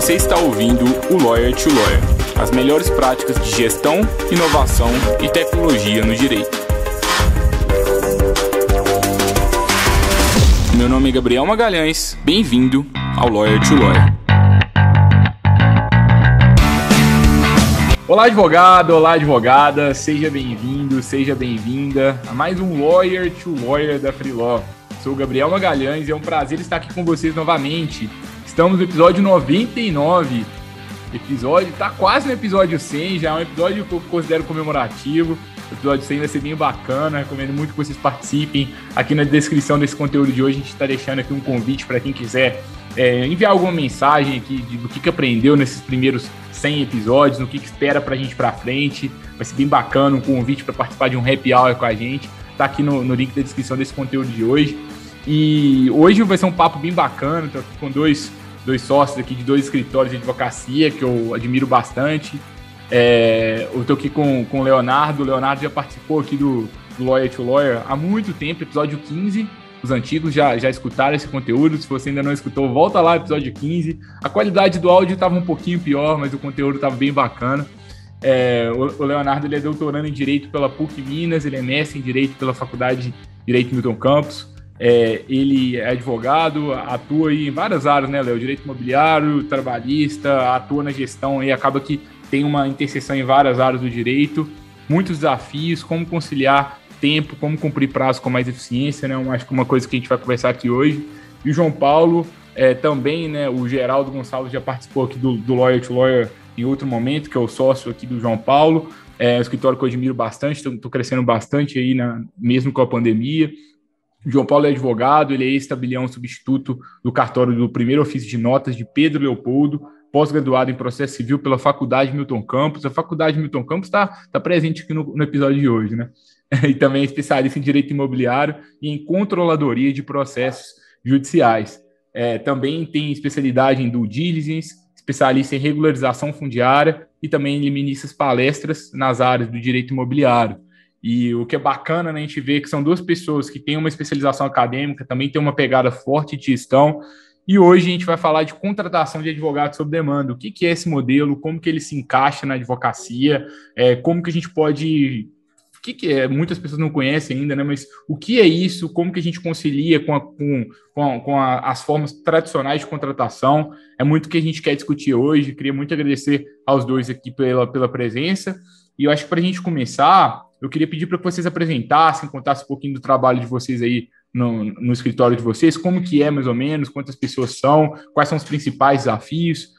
Você está ouvindo o Lawyer to Lawyer, as melhores práticas de gestão, inovação e tecnologia no direito. Meu nome é Gabriel Magalhães, bem-vindo ao Lawyer to Lawyer. Olá, advogado, olá, advogada, seja bem-vindo, seja bem-vinda a mais um Lawyer to Lawyer da Freelaw. Sou o Gabriel Magalhães e é um prazer estar aqui com vocês novamente. Estamos no episódio 99, tá quase no episódio 100, já é um episódio que eu considero comemorativo. O episódio 100 vai ser bem bacana, recomendo muito que vocês participem. Aqui na descrição desse conteúdo de hoje a gente está deixando aqui um convite para quem quiser enviar alguma mensagem aqui do que aprendeu nesses primeiros 100 episódios, no que espera para a gente para frente. Vai ser bem bacana, um convite para participar de um happy hour com a gente. Tá aqui no link da descrição desse conteúdo de hoje. E hoje vai ser um papo bem bacana, estou aqui com dois sócios aqui de 2 escritórios de advocacia que eu admiro bastante. Eu estou aqui com o Leonardo. O Leonardo já participou aqui do Lawyer to Lawyer há muito tempo, episódio 15. Os antigos já escutaram esse conteúdo. Se você ainda não escutou, volta lá, episódio 15. A qualidade do áudio estava um pouquinho pior, mas o conteúdo estava bem bacana. O Leonardo ele é doutorando em Direito pela PUC Minas, ele é mestre em Direito pela Faculdade de Direito Milton Campos. Ele é advogado, atua aí em várias áreas, né, Léo? Direito imobiliário, trabalhista, atua na gestão e acaba que tem uma interseção em várias áreas do direito. Muitos desafios, como conciliar tempo, como cumprir prazo com mais eficiência, né? Acho que uma coisa que a gente vai conversar aqui hoje. E o João Paulo também, né? O Geraldo Gonçalves já participou aqui do Lawyer to Lawyer em outro momento, que é o sócio aqui do João Paulo. É um escritório que eu admiro bastante, estou crescendo bastante aí, mesmo com a pandemia. O João Paulo é advogado, ele é ex-tabelião substituto do cartório do primeiro ofício de notas de Pedro Leopoldo, pós-graduado em processo civil pela Faculdade Milton Campos. A Faculdade Milton Campos está presente aqui no episódio de hoje, né? E também é especialista em direito imobiliário e em controladoria de processos judiciais. Também tem especialidade em due diligence, especialista em regularização fundiária e também ele ministra palestras nas áreas do direito imobiliário. E o que é bacana, né, a gente vê que são 2 pessoas que têm uma especialização acadêmica, também têm uma pegada forte de gestão. E hoje a gente vai falar de contratação de advogados sob demanda. O que é esse modelo, como que ele se encaixa na advocacia, como que a gente pode... O que é? Muitas pessoas não conhecem ainda, né? Mas o que é isso? Como que a gente concilia com as formas tradicionais de contratação? É muito o que a gente quer discutir hoje. Queria muito agradecer aos 2 aqui pela presença. E eu acho que para a gente começar, eu queria pedir para que vocês apresentassem, contassem um pouquinho do trabalho de vocês aí no escritório de vocês, como que é mais ou menos, quantas pessoas são, quais são os principais desafios.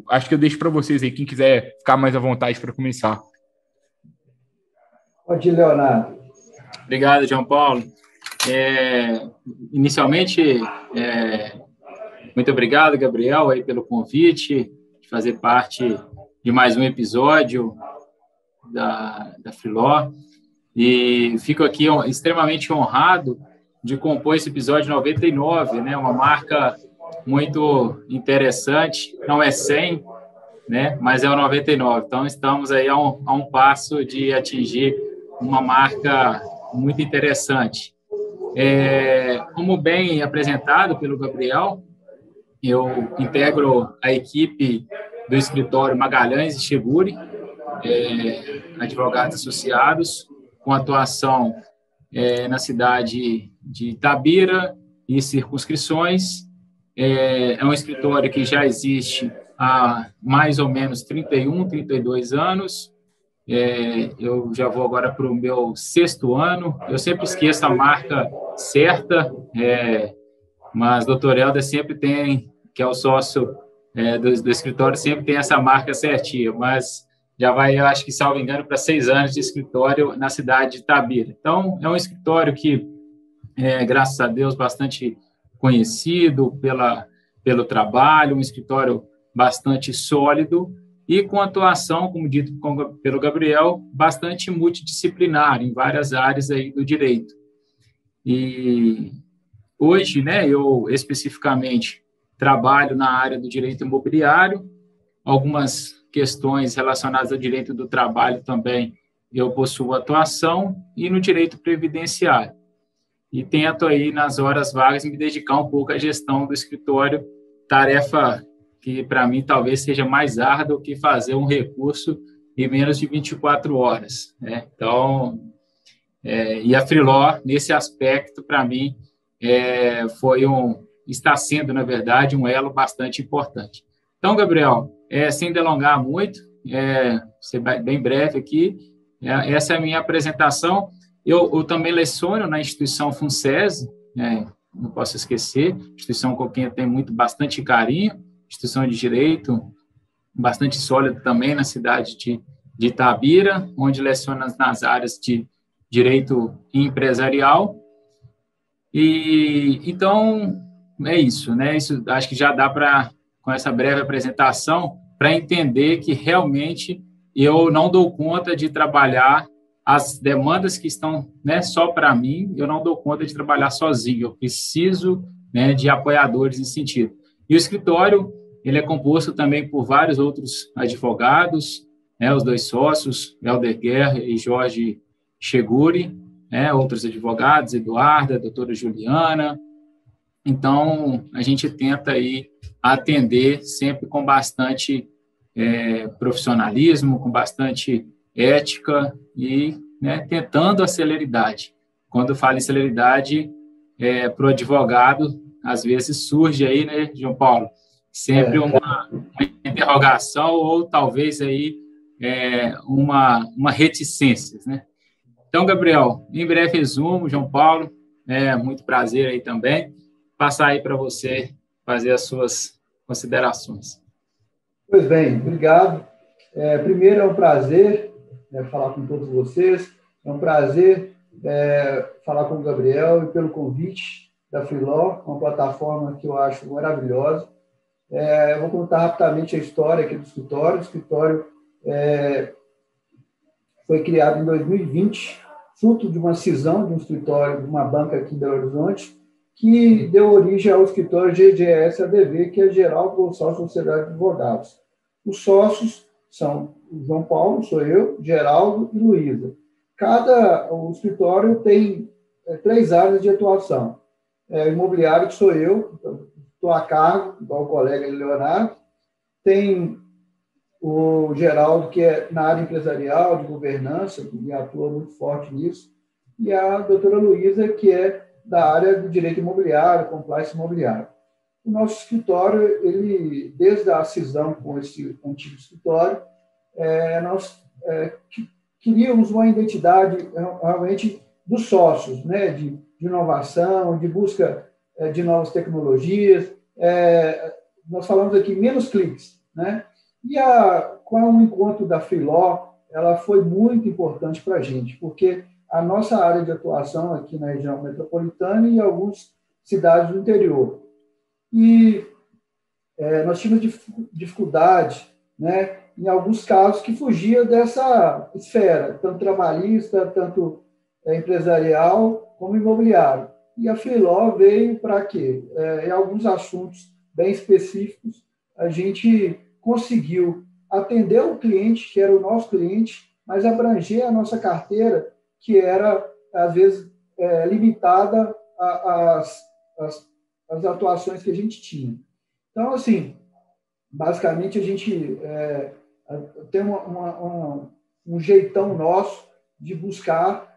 Acho que eu deixo para vocês aí, quem quiser ficar mais à vontade para começar. Pode ir, Leonardo. Obrigado, João Paulo. Inicialmente, muito obrigado, Gabriel, aí, pelo convite, de fazer parte de mais um episódio da Freelaw. E fico aqui extremamente honrado de compor esse episódio 99, né? Uma marca muito interessante, não é 100, né? Mas é o 99. Então, estamos aí a um passo de atingir uma marca muito interessante. Como bem apresentado pelo Gabriel, eu integro a equipe do escritório Magalhães e Cheguri, advogados associados, com atuação na cidade de Itabira e circunscrições. É um escritório que já existe há mais ou menos 31, 32 anos. Eu já vou agora para o meu 6º ano. Eu sempre esqueço a marca certa, mas o Dr. Helder sempre tem, que é o sócio do escritório, sempre tem essa marca certinha, mas já vai, eu acho que, salvo engano, para 6 anos de escritório na cidade de Itabira. Então, é um escritório que, graças a Deus, bastante conhecido pelo trabalho, um escritório bastante sólido, e com atuação, como dito pelo Gabriel, bastante multidisciplinar em várias áreas aí do direito. E hoje, né, eu especificamente trabalho na área do direito imobiliário, algumas questões relacionadas ao direito do trabalho também eu possuo atuação, e no direito previdenciário. E tento aí, nas horas vagas, me dedicar um pouco à gestão do escritório, tarefa que para mim talvez seja mais árduo que fazer um recurso em menos de 24 horas, né? Então, e a Freeló, nesse aspecto, para mim, está sendo, na verdade, um elo bastante importante. Então, Gabriel, sem delongar muito, ser bem breve aqui, essa é a minha apresentação. Eu também leciono na instituição FUNSESI, né? Não posso esquecer, instituição com quem eu tenho bastante carinho, instituição de direito, bastante sólida também na cidade de Itabira, onde leciono nas áreas de direito empresarial. E então é isso, né? Isso acho que já dá para, com essa breve apresentação, para entender que realmente eu não dou conta de trabalhar as demandas que estão, né, só para mim, eu não dou conta de trabalhar sozinho, eu preciso, né, de apoiadores nesse sentido. E o escritório, ele é composto também por vários outros advogados, né, os 2 sócios, Helder Guerra e Jorge Cheguri, né, outros advogados, Eduarda, doutora Juliana. Então, a gente tenta aí atender sempre com bastante profissionalismo, com bastante ética e, né, tentando a celeridade. Quando eu falo em celeridade, para o advogado, às vezes surge aí, né, João Paulo, sempre uma interrogação ou talvez aí uma reticência, né? Então, Gabriel, em breve resumo, João Paulo, muito prazer aí também, passar aí para você fazer as suas considerações. Pois bem, obrigado. Primeiro, é um prazer falar com todos vocês, é um prazer falar com o Gabriel e pelo convite da Freeló, uma plataforma que eu acho maravilhosa. Eu vou contar rapidamente a história aqui do escritório. O escritório foi criado em 2020, fruto de uma cisão de um escritório, de uma banca aqui em Belo Horizonte, que deu origem ao escritório GGS-ADV, que é Geraldo Consórcio Sociedade de Advogados. Os sócios são o João Paulo, sou eu, Geraldo e Luísa. O escritório tem 3 áreas de atuação. O imobiliário, que sou eu, estou a cargo, igual o colega Leonardo. Tem o Geraldo, que é na área empresarial, de governança, que atua muito forte nisso, e a doutora Luísa, que é da área do direito imobiliário, compliance imobiliário. O nosso escritório, ele, desde a cisão com esse antigo escritório, nós queríamos uma identidade realmente dos sócios, né, de inovação, de busca de novas tecnologias. Nós falamos aqui menos cliques, né? E com o encontro da Freeló, ela foi muito importante para a gente, porque a nossa área de atuação aqui na região metropolitana e algumas cidades do interior. E nós tínhamos dificuldade, né, em alguns casos que fugia dessa esfera, tanto trabalhista, tanto empresarial, como imobiliário. E a Freeló veio para quê? Em alguns assuntos bem específicos, a gente conseguiu atender o cliente, que era o nosso cliente, mas abranger a nossa carteira, que era, às vezes, limitada às atuações que a gente tinha. Então, assim, basicamente, a gente tem um jeitão nosso de buscar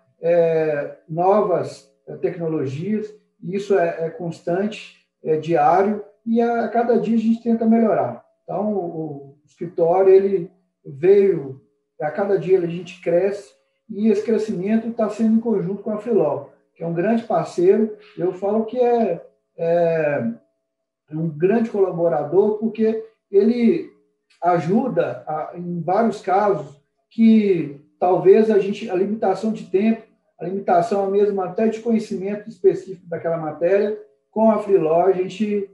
novas tecnologias, e isso é constante, é diário, e a cada dia a gente tenta melhorar. Então, o escritório, ele veio, a cada dia a gente cresce, e esse crescimento está sendo em conjunto com a Freeló, que é um grande parceiro. Eu falo que é um grande colaborador, porque ele ajuda em vários casos que talvez a limitação de tempo, a limitação mesmo até de conhecimento específico daquela matéria, com a Freeló a gente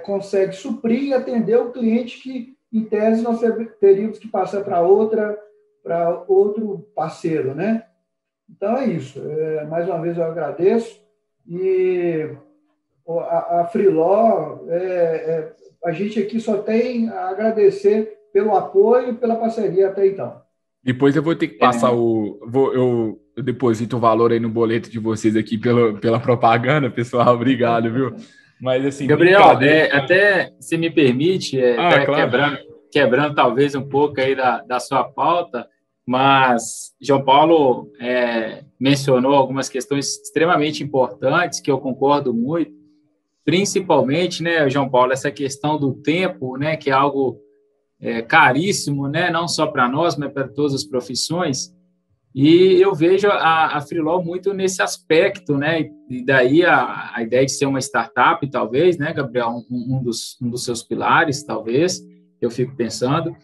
consegue suprir e atender o cliente que, em tese, nós teríamos que passar para outro parceiro, né? Então, é isso. Mais uma vez, eu agradeço. E a Freeló, a gente aqui só tem a agradecer pelo apoio e pela parceria até então. Depois eu vou ter que passar eu deposito o valor aí no boleto de vocês aqui pela propaganda, pessoal. Obrigado, viu? Mas, assim, Gabriel, até se me permite, claro. quebrando talvez um pouco aí da sua pauta, mas João Paulo mencionou algumas questões extremamente importantes que eu concordo muito, principalmente, né, João Paulo, essa questão do tempo, né, que é algo caríssimo, né, não só para nós, mas para todas as profissões. E eu vejo a Freeló muito nesse aspecto, né? E daí a ideia de ser uma startup, talvez, né, Gabriel, um dos seus pilares, talvez, eu fico pensando.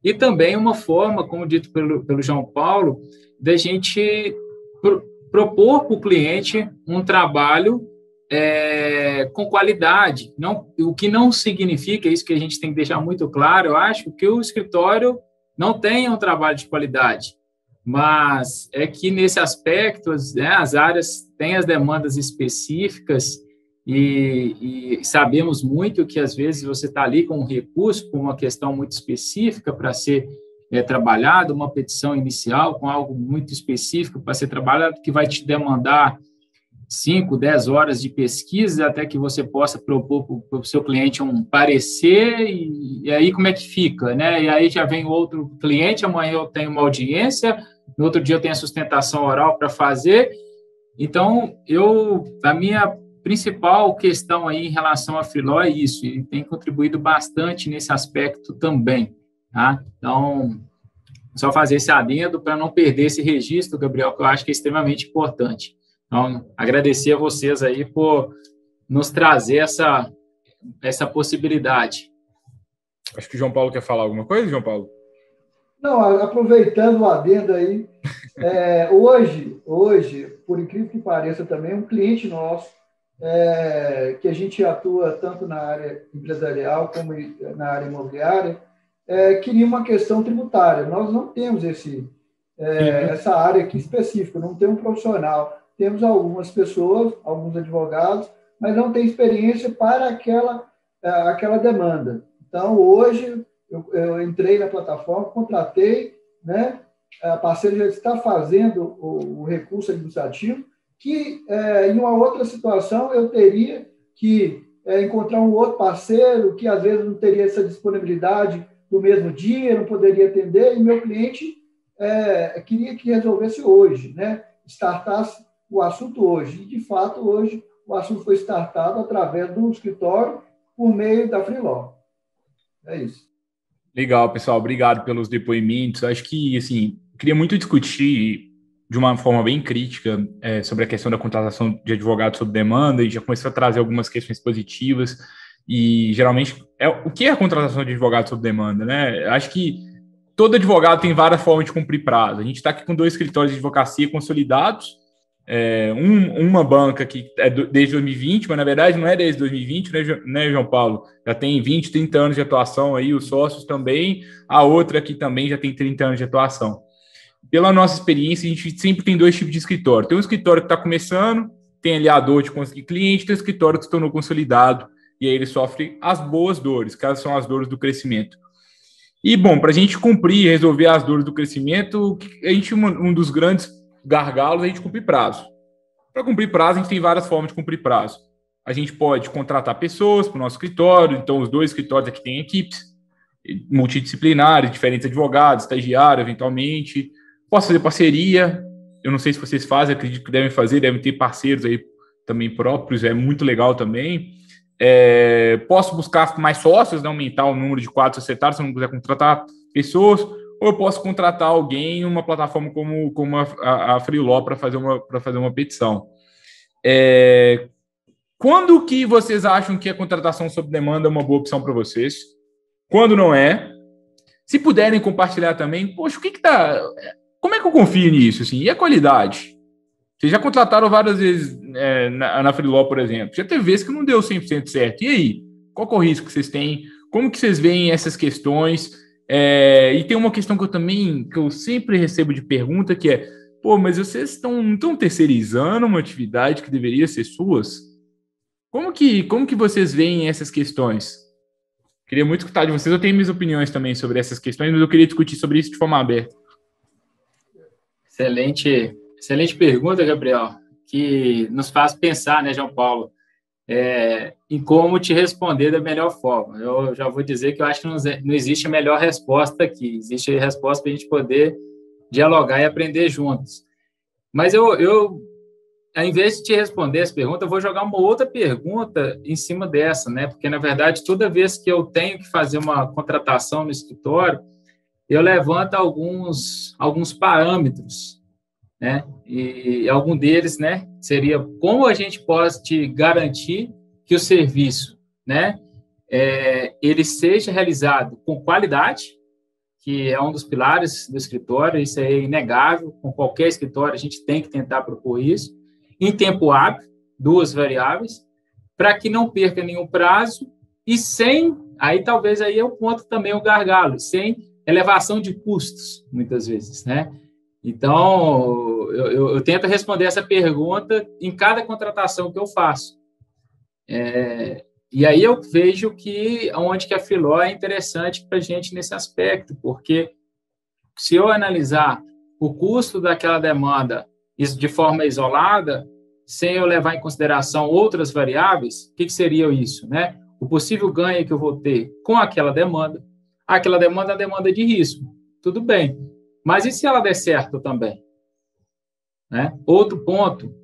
E também uma forma, como dito pelo João Paulo, da gente propor para o cliente um trabalho com qualidade. O que não significa, isso que a gente tem que deixar muito claro, eu acho, que o escritório não tenha um trabalho de qualidade. Mas é que, nesse aspecto, né, as áreas têm as demandas específicas e sabemos muito que, às vezes, você está ali com um recurso, com uma questão muito específica para ser trabalhado, uma petição inicial com algo muito específico para ser trabalhado, que vai te demandar 5, 10 horas de pesquisa até que você possa propor para o seu cliente um parecer, e aí como é que fica, né? E aí já vem outro cliente, amanhã eu tenho uma audiência, no outro dia eu tenho a sustentação oral para fazer. Então, a minha principal questão aí em relação à Freeló é isso, e tem contribuído bastante nesse aspecto também, tá? Então, só fazer esse adendo para não perder esse registro, Gabriel, que eu acho que é extremamente importante. Então, agradecer a vocês aí por nos trazer essa possibilidade. Acho que o João Paulo quer falar alguma coisa, João Paulo? Não, aproveitando o adendo aí, hoje, por incrível que pareça também, um cliente nosso, que a gente atua tanto na área empresarial como na área imobiliária, queria uma questão tributária. Nós não temos essa área aqui específica, não tem um profissional. Temos algumas pessoas, alguns advogados, mas não tem experiência para aquela demanda. Então, hoje, eu entrei na plataforma, contratei, né? A parceira já está fazendo o recurso administrativo, que em uma outra situação eu teria que encontrar um outro parceiro que às vezes não teria essa disponibilidade no mesmo dia, não poderia atender, e meu cliente queria que resolvesse hoje, né? Startasse o assunto hoje. E, de fato, hoje o assunto foi startado através do escritório por meio da Freeló. É isso. Legal, pessoal. Obrigado pelos depoimentos. Acho que, assim, queria muito discutir de uma forma bem crítica sobre a questão da contratação de advogados sob demanda, e já começou a trazer algumas questões positivas. E, geralmente, o que é a contratação de advogado sob demanda, né? Acho que todo advogado tem várias formas de cumprir prazo. A gente está aqui com 2 escritórios de advocacia consolidados, uma banca que é desde 2020, mas na verdade não é desde 2020, né, João Paulo? Já tem 20, 30 anos de atuação aí, os sócios também, a outra aqui também já tem 30 anos de atuação. Pela nossa experiência, a gente sempre tem 2 tipos de escritório. Tem um escritório que está começando, tem ali a dor de conseguir cliente, tem um escritório que se tornou consolidado, e aí ele sofre as boas dores, que são as dores do crescimento. E, bom, para a gente cumprir e resolver as dores do crescimento, um dos grandes gargalos é a gente cumprir prazo. Para cumprir prazo, a gente tem várias formas de cumprir prazo. A gente pode contratar pessoas para o nosso escritório, então os 2 escritórios aqui têm equipes multidisciplinares, diferentes advogados, estagiários, eventualmente. Posso fazer parceria, eu não sei se vocês fazem, acredito que devem fazer, devem ter parceiros aí também próprios, é muito legal também. Posso buscar mais sócios, né, aumentar o número de quadros societários, se eu não quiser contratar pessoas, ou eu posso contratar alguém em uma plataforma como a Freeló para fazer uma petição. Quando que vocês acham que a contratação sob demanda é uma boa opção para vocês? Quando não é? Se puderem compartilhar também, poxa, como é que eu confio nisso? Assim? E a qualidade? Vocês já contrataram várias vezes na Freeló, por exemplo. Já teve vezes que não deu 100% certo. E aí? Qual é o risco que vocês têm? Como que vocês veem essas questões? E tem uma questão que eu sempre recebo de pergunta, que é, mas vocês estão terceirizando uma atividade que deveria ser suas? Como que vocês veem essas questões? Queria muito escutar de vocês. Eu tenho minhas opiniões também sobre essas questões, mas eu queria discutir sobre isso de forma aberta. Excelente pergunta, Gabriel, que nos faz pensar, né, João Paulo? em como te responder da melhor forma. Eu já vou dizer que eu acho que não existe a melhor resposta aqui, existe a resposta para a gente poder dialogar e aprender juntos. Mas eu, ao invés de te responder essa pergunta, eu vou jogar uma outra pergunta em cima dessa, né? Porque, na verdade, toda vez que eu tenho que fazer uma contratação no escritório, eu levanto alguns parâmetros, né? E algum deles, né, seria como a gente pode garantir que o serviço, né, ele seja realizado com qualidade, que é um dos pilares do escritório, isso é inegável, com qualquer escritório a gente tem que tentar propor isso, em tempo hábil, 2 variáveis, para que não perca nenhum prazo e sem, aí talvez aí é o ponto também, o gargalo, sem elevação de custos, muitas vezes, né? Então, eu tento responder essa pergunta em cada contratação que eu faço. E aí eu vejo que onde que a Filó é interessante para a gente nesse aspecto, porque se eu analisar o custo daquela demanda de forma isolada, sem eu levar em consideração outras variáveis, o que seria isso, né? O possível ganho que eu vou ter com aquela demanda é uma demanda de risco, tudo bem. Mas e se ela der certo também? Né? Outro ponto,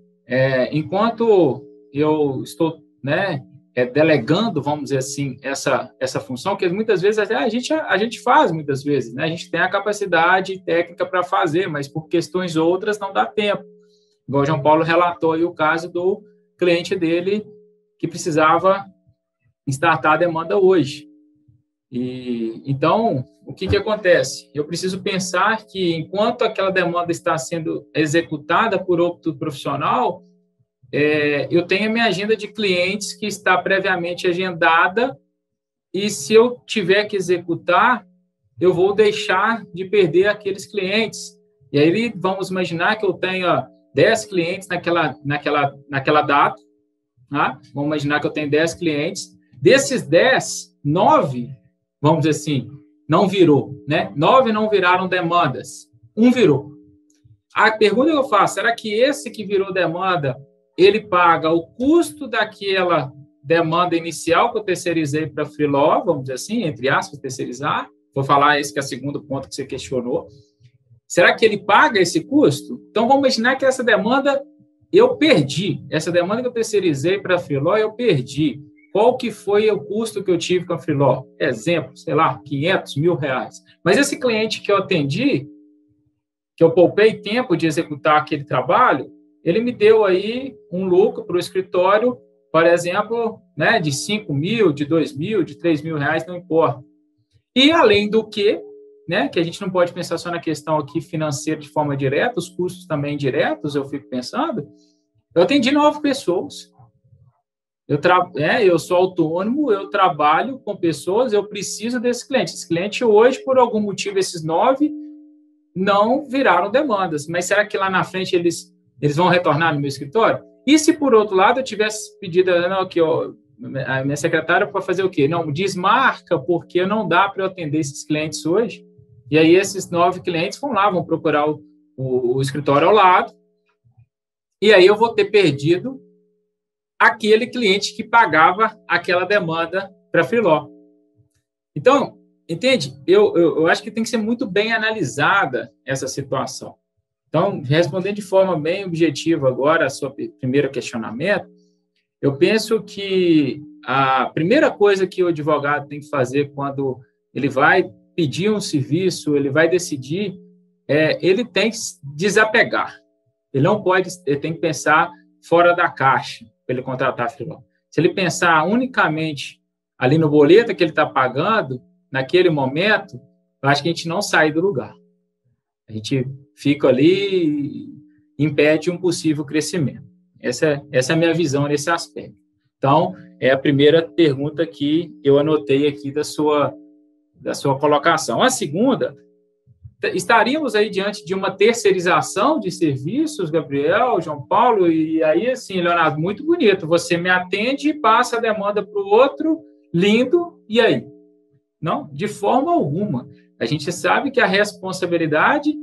enquanto eu estou, né, delegando, vamos dizer assim, essa função, que muitas vezes a gente faz, muitas vezes, né? A gente tem a capacidade técnica para fazer, mas por questões outras não dá tempo. Igual o João Paulo relatou aí o caso do cliente dele que precisava startar a demanda hoje. Então, o que acontece? Eu preciso pensar que, enquanto aquela demanda está sendo executada por outro profissional, eu tenho a minha agenda de clientes que está previamente agendada e, se eu tiver que executar, eu vou deixar de perder aqueles clientes. E aí, vamos imaginar que eu tenha 10 clientes naquela data, tá? Vamos imaginar que eu tenho 10 clientes. Desses 10, 9, vamos dizer assim, não virou, né? 9 não viraram demandas, 1 virou. A pergunta que eu faço, será que esse que virou demanda, ele paga o custo daquela demanda inicial que eu terceirizei para a Filó, vamos dizer assim, entre aspas, terceirizar? Vou falar esse que é o segundo ponto que você questionou. Será que ele paga esse custo? Então, vamos imaginar que essa demanda eu perdi. Essa demanda que eu terceirizei para a Filó, eu perdi. Qual que foi o custo que eu tive com a Filó? Exemplo, sei lá, 500 mil reais. Mas esse cliente que eu atendi, que eu poupei tempo de executar aquele trabalho, ele me deu aí um lucro para o escritório, por exemplo, né, de 5 mil, de 2 mil, de 3 mil reais, não importa. E, além do que, né, que a gente não pode pensar só na questão aqui financeira de forma direta, os custos também diretos, eu fico pensando, eu atendi 9 pessoas. Eu sou autônomo, eu trabalho com pessoas, eu preciso desse cliente. Esse cliente hoje, por algum motivo, esses 9 não viraram demandas. Mas será que lá na frente eles vão retornar no meu escritório? E se, por outro lado, eu tivesse pedido a minha secretária para fazer o quê? Não, desmarca, porque não dá para eu atender esses clientes hoje. E aí esses 9 clientes vão procurar o escritório ao lado, e aí eu vou ter perdido aquele cliente que pagava aquela demanda para a Filó. Então, entende? Eu acho que tem que ser muito bem analisada essa situação. Então, respondendo de forma bem objetiva agora a sua primeiro questionamento, eu penso que a primeira coisa que o advogado tem que fazer quando ele vai pedir um serviço, ele vai decidir, ele tem que desapegar. Ele tem que pensar fora da caixa para ele contratar a Filó. Se ele pensar unicamente ali no boleto que ele está pagando, naquele momento, eu acho que a gente não sai do lugar. A gente fica ali e impede um possível crescimento. Essa é a minha visão nesse aspecto. Então, é a primeira pergunta que eu anotei aqui da sua colocação. A segunda, estaríamos aí diante de uma terceirização de serviços, Gabriel, João Paulo, e aí, assim, Leonardo, muito bonito, você me atende e passa a demanda para o outro, lindo, e aí? Não, de forma alguma. A gente sabe que a responsabilidade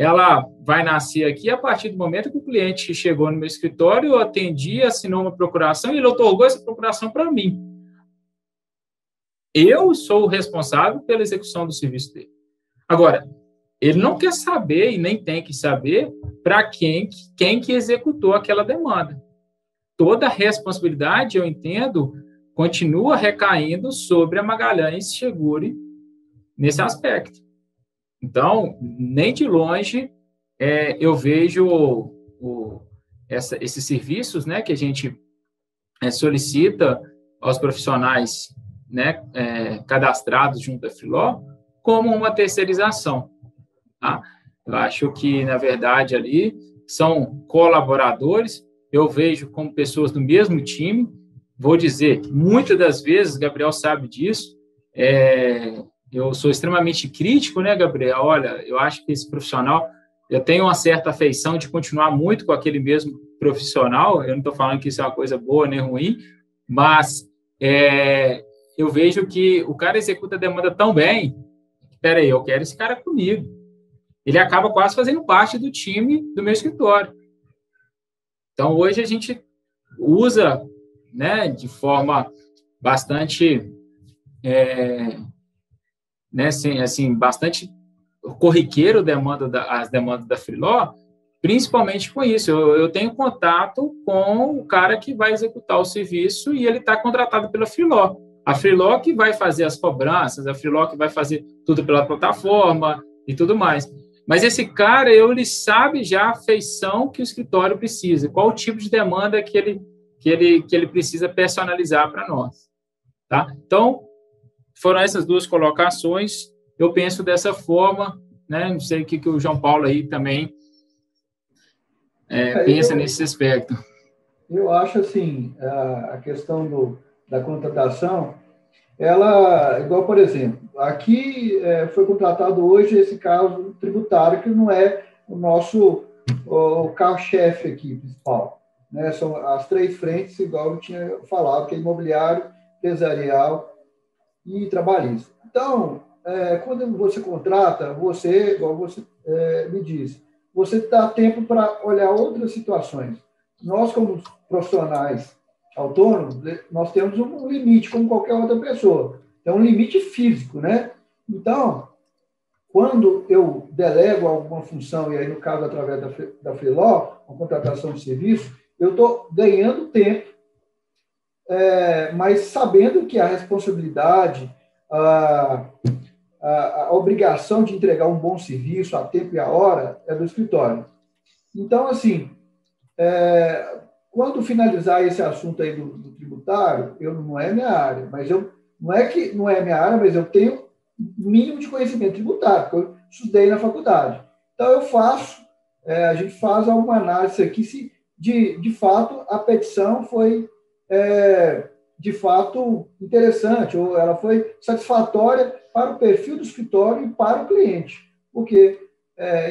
ela vai nascer aqui a partir do momento que o cliente chegou no meu escritório, eu atendi, assinou uma procuração e ele otorgou essa procuração para mim. Eu sou o responsável pela execução do serviço dele. Agora, ele não quer saber e nem tem que saber para quem que executou aquela demanda. Toda a responsabilidade, eu entendo, continua recaindo sobre a Magalhães Seguri nesse aspecto. Então, nem de longe eu vejo esses serviços, né, que a gente solicita aos profissionais, né, cadastrados junto à Filó, como uma terceirização. Tá? Eu acho que, na verdade, ali são colaboradores, eu vejo como pessoas do mesmo time. Vou dizer, muitas das vezes, Gabriel sabe disso, eu sou extremamente crítico, né, Gabriel? Olha, eu acho que esse profissional, eu tenho uma certa afeição de continuar muito com aquele mesmo profissional, eu não estou falando que isso é uma coisa boa nem ruim, mas eu vejo que o cara executa a demanda tão bem, peraí, eu quero esse cara comigo. Ele acaba quase fazendo parte do time do meu escritório. Então, hoje a gente usa, né, de forma bastante né, assim, bastante corriqueiro as demandas da Freeló, principalmente com isso. Eu tenho contato com o cara que vai executar o serviço e ele está contratado pela Freeló. A Freeló que vai fazer as cobranças, a Freeló que vai fazer tudo pela plataforma e tudo mais. Mas esse cara, ele sabe já a feição que o escritório precisa, qual o tipo de demanda que ele precisa personalizar para nós. Tá? Então, foram essas duas colocações. Eu penso dessa forma, né? Não sei o que o João Paulo aí também pensa nesse aspecto. Eu acho assim, a questão da contratação, ela, igual, por exemplo, aqui foi contratado hoje esse caso tributário, que não é o carro-chefe aqui, principal. Né? São as três frentes, igual eu tinha falado, que é imobiliário, empresarial e trabalhista. Então, quando você contrata, igual você me disse, você dá tempo para olhar outras situações. Nós, como profissionais autônomos, nós temos um limite, como qualquer outra pessoa. É um limite físico, né? Então, quando eu delego alguma função, e aí, no caso, através da Freeló, uma contratação de serviço, eu estou ganhando tempo, mas sabendo que a responsabilidade, a obrigação de entregar um bom serviço a tempo e a hora é do escritório. Então, assim, quando finalizar esse assunto aí do tributário, não é minha área, mas não é que não é minha área, mas eu tenho mínimo de conhecimento tributário, porque eu estudei na faculdade. Então, a gente faz alguma análise aqui se, de fato, a petição foi, de fato, interessante, ou ela foi satisfatória para o perfil do escritório e para o cliente, porque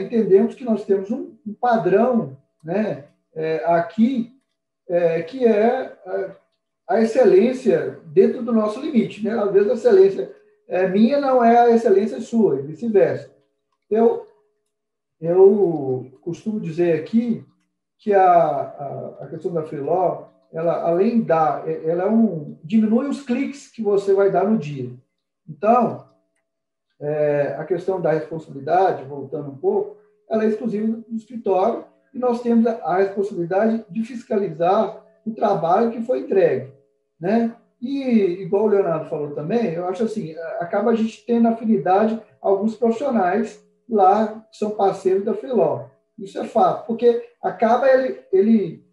entendemos que nós temos um padrão, né, aqui, que é a excelência dentro do nosso limite. Né? Às vezes a excelência minha não é a excelência sua, e vice-versa. Eu costumo dizer aqui que a questão da Freeló, ela, além ela diminui os cliques que você vai dar no dia. Então, a questão da responsabilidade, voltando um pouco, ela é exclusiva do escritório, e nós temos a responsabilidade de fiscalizar o trabalho que foi entregue. Né? E, igual o Leonardo falou também, eu acho assim, acaba a gente tendo afinidade a alguns profissionais lá que são parceiros da Freeló. Isso é fato, porque acaba ele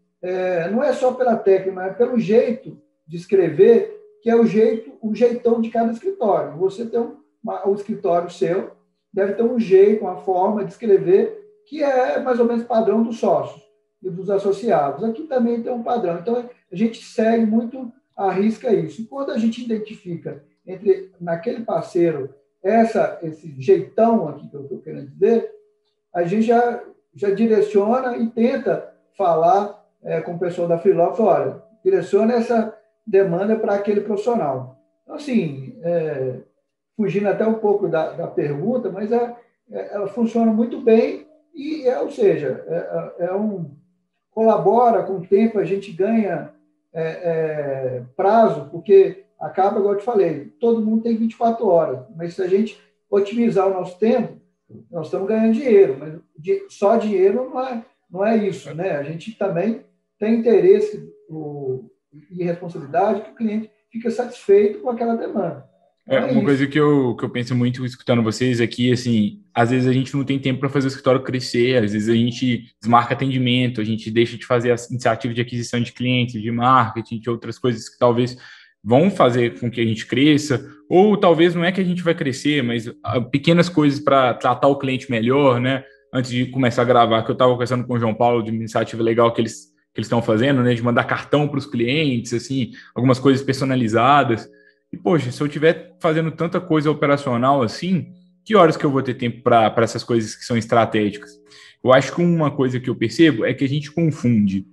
não é só pela técnica, mas é pelo jeito de escrever, que é o jeitão de cada escritório. Você tem um escritório seu, deve ter um jeito, uma forma de escrever que é mais ou menos padrão dos sócios e dos associados. Aqui também tem um padrão. Então, a gente segue muito à risca isso. E quando a gente identifica naquele parceiro esse jeitão aqui que eu estou querendo dizer, a gente já direciona e tenta falar com o pessoal da Freeló, olha, direciona essa demanda para aquele profissional. Então, assim, fugindo até um pouco da pergunta, mas ela funciona muito bem ou seja, colabora com o tempo, a gente ganha prazo, porque acaba, igual eu te falei, todo mundo tem 24 horas, mas se a gente otimizar o nosso tempo, nós estamos ganhando dinheiro, mas só dinheiro não é isso, né? A gente também tem interesse e responsabilidade que o cliente fica satisfeito com aquela demanda. Uma coisa que eu penso muito escutando vocês aqui, assim, às vezes a gente não tem tempo para fazer o escritório crescer, às vezes a gente desmarca atendimento, a gente deixa de fazer as iniciativas de aquisição de clientes, de marketing, de outras coisas que talvez vão fazer com que a gente cresça, ou talvez não é que a gente vai crescer, mas pequenas coisas para tratar o cliente melhor, né? Antes de começar a gravar, que eu estava conversando com o João Paulo de uma iniciativa legal que eles estão fazendo, né? De mandar cartão para os clientes, assim, algumas coisas personalizadas. E, poxa, se eu estiver fazendo tanta coisa operacional assim, que horas que eu vou ter tempo para essas coisas que são estratégicas? Eu acho que uma coisa que eu percebo é que a gente confunde.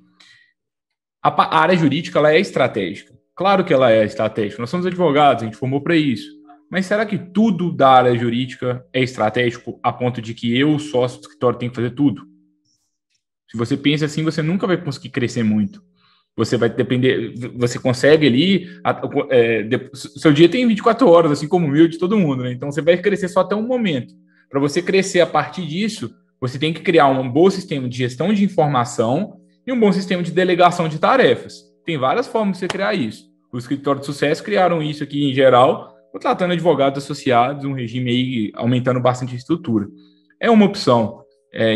A área jurídica, ela é estratégica. Claro que ela é estratégica. Nós somos advogados, a gente formou para isso. Mas será que tudo da área jurídica é estratégico a ponto de que eu, sócio do escritório, tenho que fazer tudo? Se você pensa assim, você nunca vai conseguir crescer muito. Você vai depender, você consegue ali, seu dia tem 24 horas, assim como o meu, de todo mundo, né? Então você vai crescer só até um momento. Para você crescer a partir disso, você tem que criar um bom sistema de gestão de informação e um bom sistema de delegação de tarefas. Tem várias formas de você criar isso. Os escritórios de sucesso criaram isso aqui em geral, contratando advogados associados, um regime aí aumentando bastante a estrutura. É uma opção.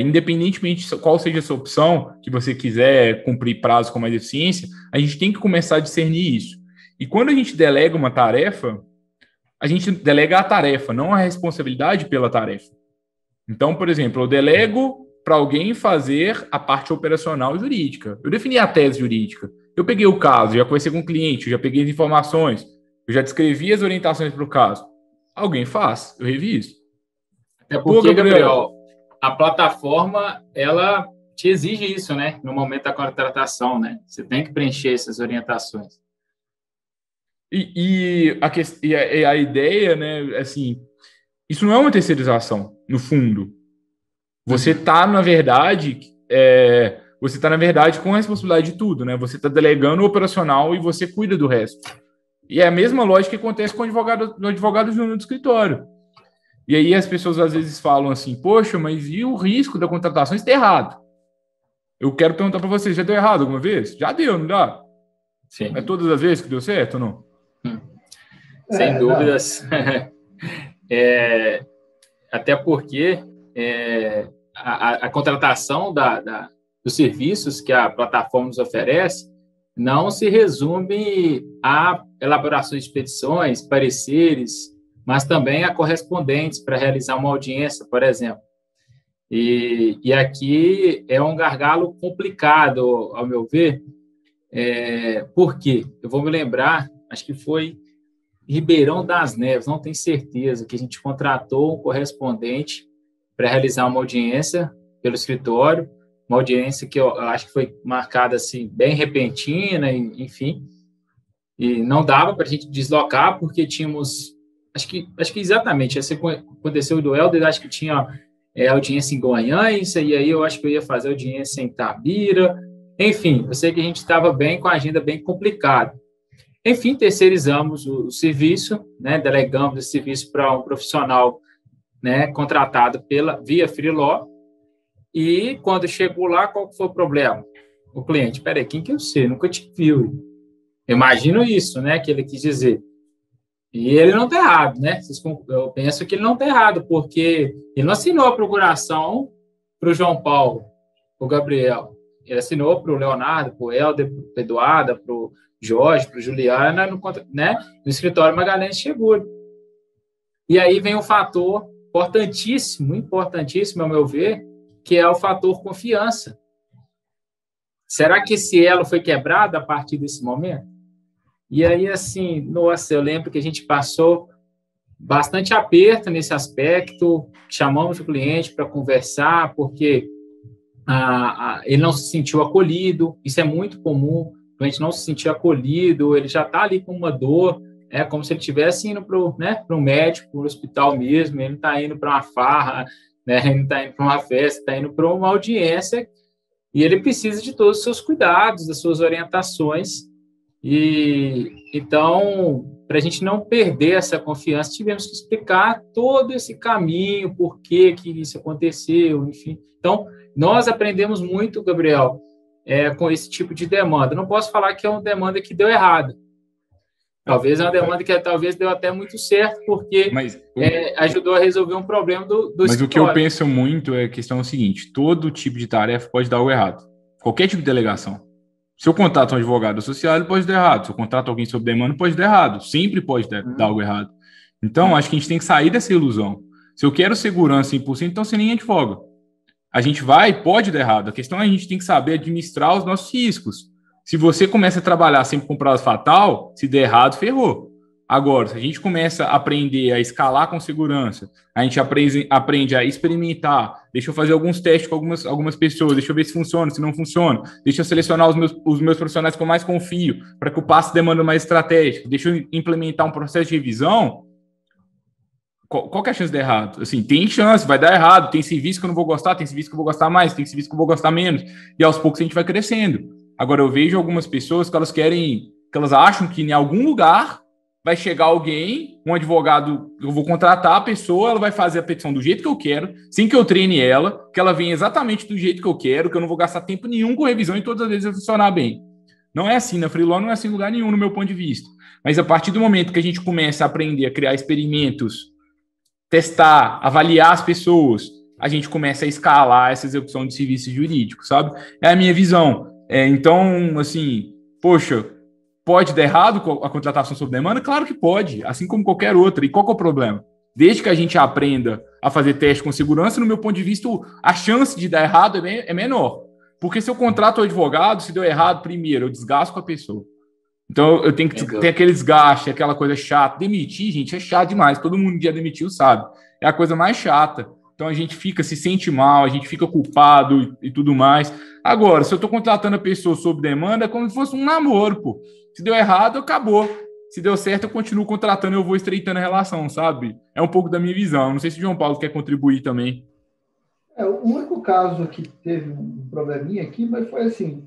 Independentemente de qual seja a sua opção, que você quiser cumprir prazo com mais eficiência, a gente tem que começar a discernir isso. E quando a gente delega uma tarefa, a gente delega a tarefa, não a responsabilidade pela tarefa. Então, por exemplo, eu delego para alguém fazer a parte operacional jurídica. Eu defini a tese jurídica. Eu peguei o caso, já conversei com o cliente, eu já peguei as informações, eu já descrevi as orientações para o caso. Alguém faz, eu reviso. É porque, Gabriel, a plataforma, ela te exige isso, né? No momento da contratação, né? Você tem que preencher essas orientações. E a ideia, né? Assim, isso não é uma terceirização, no fundo. Você está, na verdade, com a responsabilidade de tudo, né? Você está delegando o operacional e você cuida do resto. E é a mesma lógica que acontece com o advogado júnior do escritório. E aí as pessoas às vezes falam assim, poxa, mas e o risco da contratação está errado? Eu quero perguntar para vocês, já deu errado alguma vez? Já deu, não dá? Sim. É todas as vezes que deu certo ou não? Sem dúvidas. Até porque a contratação dos serviços que a plataforma nos oferece não se resume a elaborações de petições, pareceres, mas também a correspondentes para realizar uma audiência, por exemplo. E aqui é um gargalo complicado, ao meu ver, por quê? Eu vou me lembrar, acho que foi Ribeirão das Neves, não tenho certeza, que a gente contratou um correspondente para realizar uma audiência pelo escritório, uma audiência que eu acho que foi marcada assim, bem repentina, enfim, e não dava para a gente deslocar, porque tínhamos... Acho que exatamente, assim aconteceu do Helder, acho que tinha audiência em Goiânia, e aí eu acho que eu ia fazer audiência em Tabira, enfim, eu sei que a gente estava bem com a agenda bem complicada. Enfim, terceirizamos o serviço, né, delegamos esse serviço para um profissional, né, contratado via Freeló, e quando chegou lá, qual foi o problema? O cliente, peraí, quem que eu sei? Nunca te viu. Eu imagino isso, né, que ele quis dizer. E ele não está errado, né? Eu penso que ele não está errado, porque ele não assinou a procuração para o João Paulo, para o Gabriel. Ele assinou para o Leonardo, para o Helder, para o Eduardo, para o Jorge, para o Juliana, no escritório Magalhães Seguro. E aí vem um fator importantíssimo, ao meu ver, que é o fator confiança. Será que esse elo foi quebrado a partir desse momento? E aí, assim, nossa, eu lembro que a gente passou bastante aperto nesse aspecto, chamamos o cliente para conversar, porque ele não se sentiu acolhido, isso é muito comum, o cliente não se sentir acolhido, ele já está ali com uma dor, é como se ele estivesse indo para o médico, para o hospital mesmo, ele está indo para uma farra, né? Ele não está indo para uma festa, está indo para uma audiência e ele precisa de todos os seus cuidados, das suas orientações. E então, para a gente não perder essa confiança, tivemos que explicar todo esse caminho, por que isso aconteceu, enfim. Então, nós aprendemos muito, Gabriel, com esse tipo de demanda. Não posso falar que é uma demanda que deu errado. Talvez é uma demanda que talvez deu até muito certo, porque ajudou a resolver um problema do Mas escritório. O que eu penso muito é a questão seguinte: todo tipo de tarefa pode dar algo errado. Qualquer tipo de delegação. Se eu contrato um advogado social, ele pode dar errado. Se eu contrato alguém sob demanda, pode dar errado. Sempre pode dar algo errado. Então, acho que a gente tem que sair dessa ilusão. Se eu quero segurança 100%, então você nem advoga. A gente pode dar errado. A questão é a gente tem que saber administrar os nossos riscos. Se você começa a trabalhar sempre com prazo fatal, se der errado, ferrou. Agora, se a gente começa a aprender a escalar com segurança, a gente aprende a experimentar, deixa eu fazer alguns testes com algumas pessoas, deixa eu ver se funciona, se não funciona, deixa eu selecionar os meus profissionais que eu mais confio, para que eu passe demanda mais estratégica, deixa eu implementar um processo de revisão. Qual que é a chance de dar errado? Assim, tem chance, vai dar errado, tem serviço que eu não vou gostar, tem serviço que eu vou gostar mais, tem serviço que eu vou gostar menos, e aos poucos a gente vai crescendo. Agora, eu vejo algumas pessoas que elas acham que em algum lugar vai chegar alguém, um advogado, eu vou contratar a pessoa, ela vai fazer a petição do jeito que eu quero, sem que eu treine ela, que ela venha exatamente do jeito que eu quero, que eu não vou gastar tempo nenhum com revisão e todas as vezes vai funcionar bem. Não é assim, na Freeló não é assim em lugar nenhum, no meu ponto de vista. Mas a partir do momento que a gente começa a aprender a criar experimentos, testar, avaliar as pessoas, a gente começa a escalar essa execução de serviços jurídicos, sabe? É a minha visão. Então, assim, poxa, pode dar errado a contratação sob demanda? Claro que pode, assim como qualquer outra. E qual que é o problema? Desde que a gente aprenda a fazer teste com segurança, no meu ponto de vista, a chance de dar errado é menor. Porque se eu contrato o advogado, se deu errado, primeiro, eu desgasto com a pessoa. Então, eu tenho que ter aquele desgaste, aquela coisa chata. Demitir, gente, é chato demais. Todo mundo que já demitiu sabe. É a coisa mais chata. Então, a gente se sente mal, a gente fica culpado e tudo mais. Agora, se eu estou contratando a pessoa sob demanda, é como se fosse um namoro, pô. Se deu errado, acabou. Se deu certo, eu continuo contratando e eu vou estreitando a relação, sabe? É um pouco da minha visão. Não sei se o João Paulo quer contribuir também. O único caso que teve um probleminha aqui, mas foi assim,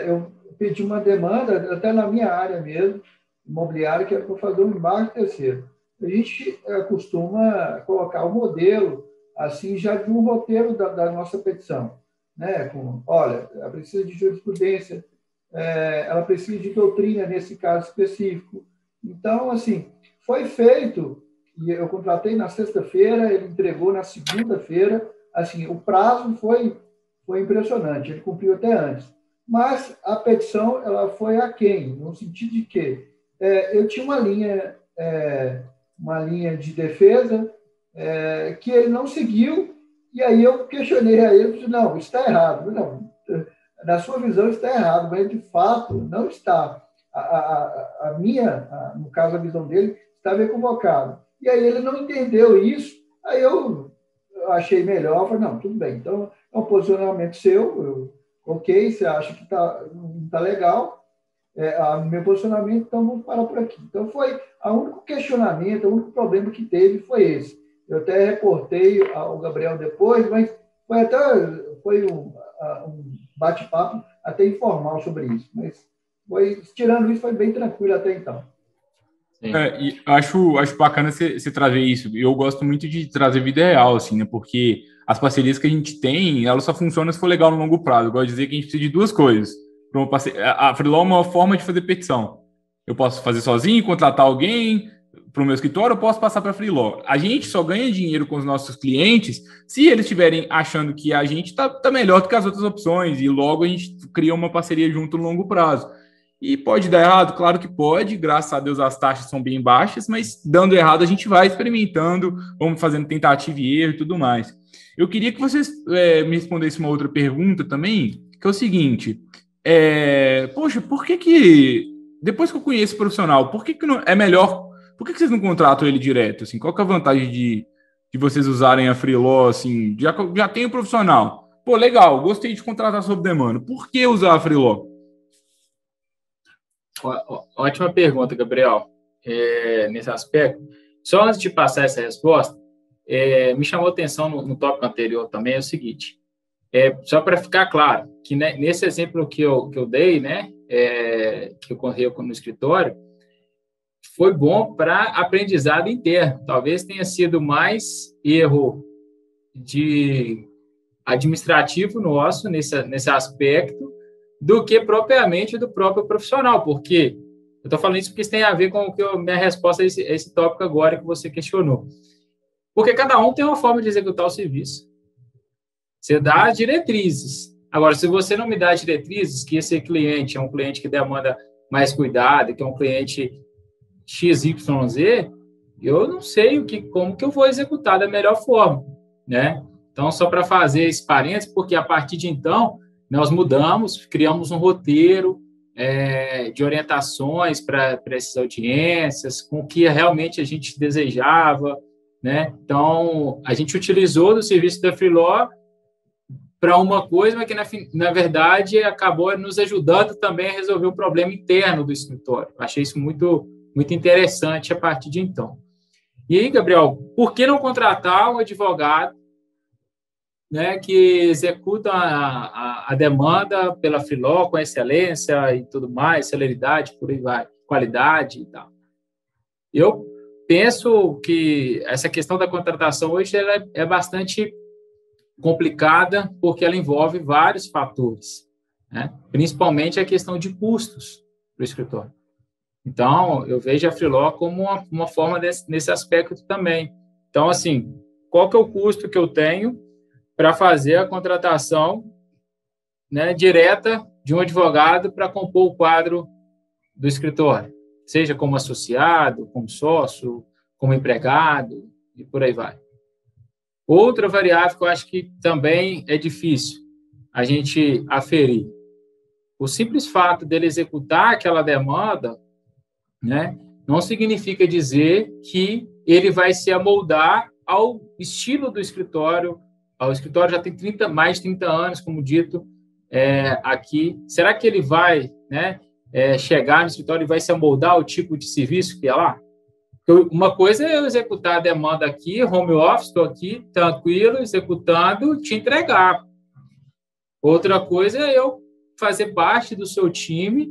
eu pedi uma demanda, até na minha área mesmo, imobiliária, que era para fazer um embarque terceiro. A gente costuma colocar o modelo, assim, já de um roteiro da nossa petição, né? Olha, ela precisa de jurisprudência, ela precisa de doutrina nesse caso específico. Então, assim, foi feito, e eu contratei na sexta-feira, ele entregou na segunda-feira, assim, o prazo foi impressionante, ele cumpriu até antes. Mas a petição ela foi aquém, no sentido de que eu tinha uma linha de defesa que ele não seguiu, e aí eu questionei a ele, disse, não, isso está errado. Não, na sua visão está errado, mas de fato não está. No caso, a visão dele estava equivocada. E aí ele não entendeu isso, aí eu achei melhor, falei, não, tudo bem, então é um posicionamento seu, ok, você acha que não está legal, meu posicionamento, então vamos parar por aqui. Então foi o único questionamento, o único problema que teve foi esse. Eu até reportei ao Gabriel depois, mas foi um bate-papo até informal sobre isso. Mas tirando isso, foi bem tranquilo até então. E acho bacana você trazer isso. Eu gosto muito de trazer vida real, assim, né? Porque as parcerias que a gente tem, elas só funcionam se for legal no longo prazo. Eu gosto de dizer que a gente precisa de duas coisas. A Freeló é uma forma de fazer petição. Eu posso fazer sozinho, contratar alguém para o meu escritório, eu posso passar para a Freeló. A gente só ganha dinheiro com os nossos clientes se eles estiverem achando que a gente tá melhor do que as outras opções e logo a gente cria uma parceria junto no longo prazo. E pode dar errado? Claro que pode, graças a Deus as taxas são bem baixas, mas dando errado a gente vai experimentando, vamos fazendo tentativa e erro e tudo mais. Eu queria que vocês me respondessem uma outra pergunta também, que é o seguinte, poxa, por que depois que eu conheço o profissional, por que não é melhor, por que vocês não contratam ele direto? Assim, qual que é a vantagem de vocês usarem a Freeló, assim, já tem o profissional? Pô, legal, gostei de contratar sob demanda, por que usar a Freeló? Ótima pergunta, Gabriel, nesse aspecto. Só antes de passar essa resposta, me chamou a atenção no tópico anterior também é o seguinte, só para ficar claro, que né, nesse exemplo que eu dei, né, que ocorreu no escritório, foi bom para aprendizado interno. Talvez tenha sido mais erro de administrativo nosso nesse aspecto do que propriamente do próprio profissional, porque eu estou falando isso porque isso tem a ver com minha resposta a esse tópico agora que você questionou. Porque cada um tem uma forma de executar o serviço. Você dá diretrizes. Agora, se você não me dá diretrizes, que esse cliente é um cliente que demanda mais cuidado, que é um cliente XYZ, eu não sei como que eu vou executar da melhor forma, né? Então, só para fazer esse parênteses, porque a partir de então, nós mudamos, criamos um roteiro de orientações para essas audiências, com o que realmente a gente desejava, né? Então, a gente utilizou do serviço da Freeló para uma coisa, mas que, na verdade, acabou nos ajudando também a resolver o problema interno do escritório. Achei isso muito, muito interessante a partir de então. E aí, Gabriel, por que não contratar um advogado, né, que executa a demanda pela Freeló com excelência e tudo mais, celeridade, por aí vai, qualidade e tal? Eu penso que essa questão da contratação hoje ela é bastante complicada porque ela envolve vários fatores, né? Principalmente a questão de custos para o escritório. Então, eu vejo a Freeló como uma forma nesse aspecto também. Então, assim, qual que é o custo que eu tenho para fazer a contratação, né, direta de um advogado para compor o quadro do escritório, seja como associado, como sócio, como empregado e por aí vai. Outra variável que eu acho que também é difícil a gente aferir. O simples fato dele executar aquela demanda, né, não significa dizer que ele vai se amoldar ao estilo do escritório. O escritório já tem mais de 30 anos, como dito aqui. Será que ele vai, né, chegar no escritório e vai se amoldar ao tipo de serviço que é lá? Uma coisa é eu executar a demanda aqui, home office, estou aqui, tranquilo, executando, te entregar. Outra coisa é eu fazer parte do seu time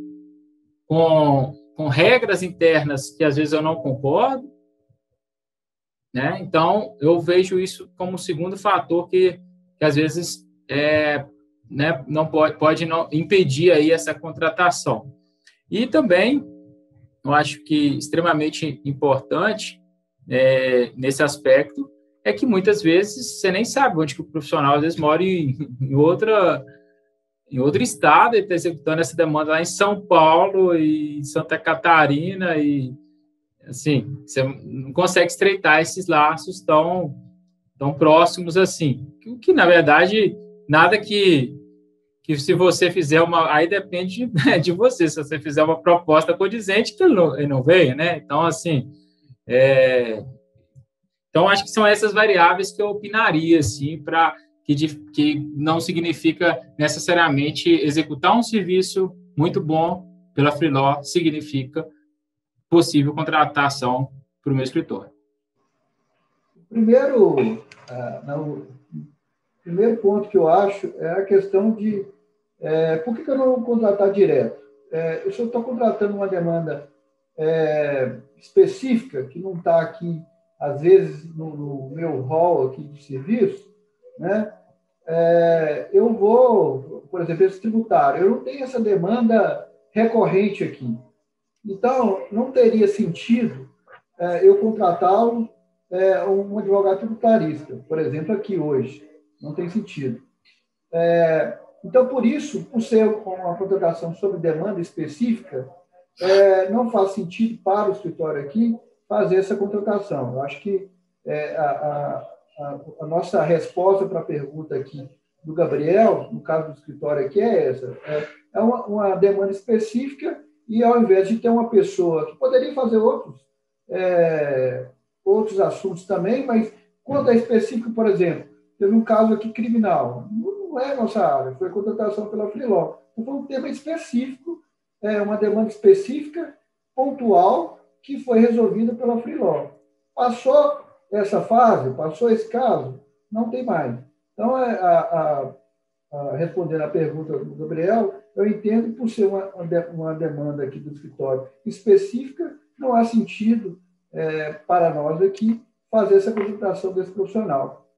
com regras internas que às vezes eu não concordo, né? Então, eu vejo isso como um segundo fator que às vezes né, não pode não impedir aí essa contratação. E também, eu acho que extremamente importante nesse aspecto é que muitas vezes você nem sabe onde que o profissional às vezes mora em outro estado e está executando essa demanda lá em São Paulo e Santa Catarina e assim, você não consegue estreitar esses laços tão próximos assim. Que na verdade, nada que se você fizer aí depende de você, se você fizer uma proposta condizente, que ele não veio, né? Então, assim, então, acho que são essas variáveis que eu opinaria, assim, para que não significa necessariamente executar um serviço muito bom pela Freeló, significa possível contratação para o meu escritório. Primeiro ponto que eu acho é a questão de por que eu não contratar direto? Eu só estou contratando uma demanda específica, que não está aqui, às vezes, no meu hall aqui de serviço, né? Eu vou, por exemplo, esse tributário, eu não tenho essa demanda recorrente aqui. Então, não teria sentido eu contratar um advogado tributarista, por exemplo, aqui hoje. Não tem sentido. Então, por isso, por ser uma contratação sob demanda específica, não faz sentido para o escritório aqui fazer essa contratação. Eu acho que a nossa resposta para a pergunta aqui do Gabriel, no caso do escritório aqui, é essa. É uma demanda específica e, ao invés de ter uma pessoa que poderia fazer outros assuntos também, mas quando é específico, por exemplo, teve um caso aqui criminal, não é nossa área, foi contratação pela Freeló. Então, foi um tema específico, uma demanda específica, pontual, que foi resolvida pela Freeló. Passou essa fase, passou esse caso, não tem mais. Então, respondendo à pergunta do Gabriel, eu entendo que por ser uma demanda aqui do escritório específica, não há sentido para nós aqui fazer essa contratação desse profissional.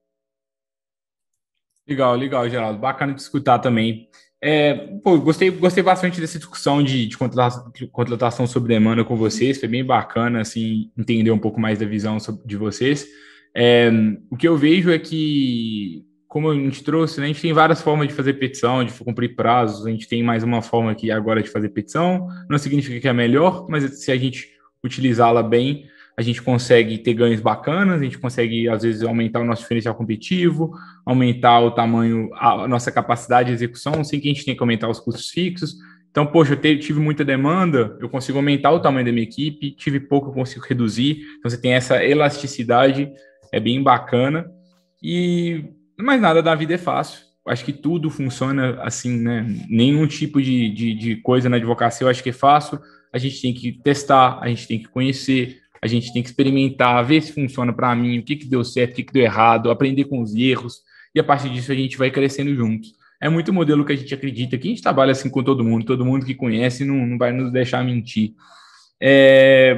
Legal, legal, Geraldo. Bacana de escutar também. Gostei bastante dessa discussão de contratação sob demanda com vocês. Foi bem bacana, assim, entender um pouco mais da visão de vocês. O que eu vejo é que, como a gente trouxe, né, a gente tem várias formas de fazer petição, de cumprir prazos. A gente tem mais uma forma aqui agora de fazer petição. Não significa que é melhor, mas se a gente utilizá-la bem, a gente consegue ter ganhos bacanas, a gente consegue, às vezes, aumentar o nosso diferencial competitivo, aumentar o tamanho, a nossa capacidade de execução, sem que a gente tenha que aumentar os custos fixos. Então, poxa, eu tive muita demanda, eu consigo aumentar o tamanho da minha equipe, tive pouco, eu consigo reduzir. Então, você tem essa elasticidade, é bem bacana. E mais nada da vida é fácil. Acho que tudo funciona assim, né? Nenhum tipo de coisa na advocacia eu acho que é fácil. A gente tem que testar, a gente tem que conhecer, a gente tem que experimentar, ver se funciona para mim, o que deu certo, o que deu errado, aprender com os erros, e a partir disso a gente vai crescendo juntos. É muito modelo que a gente acredita, que a gente trabalha assim com todo mundo que conhece não vai nos deixar mentir.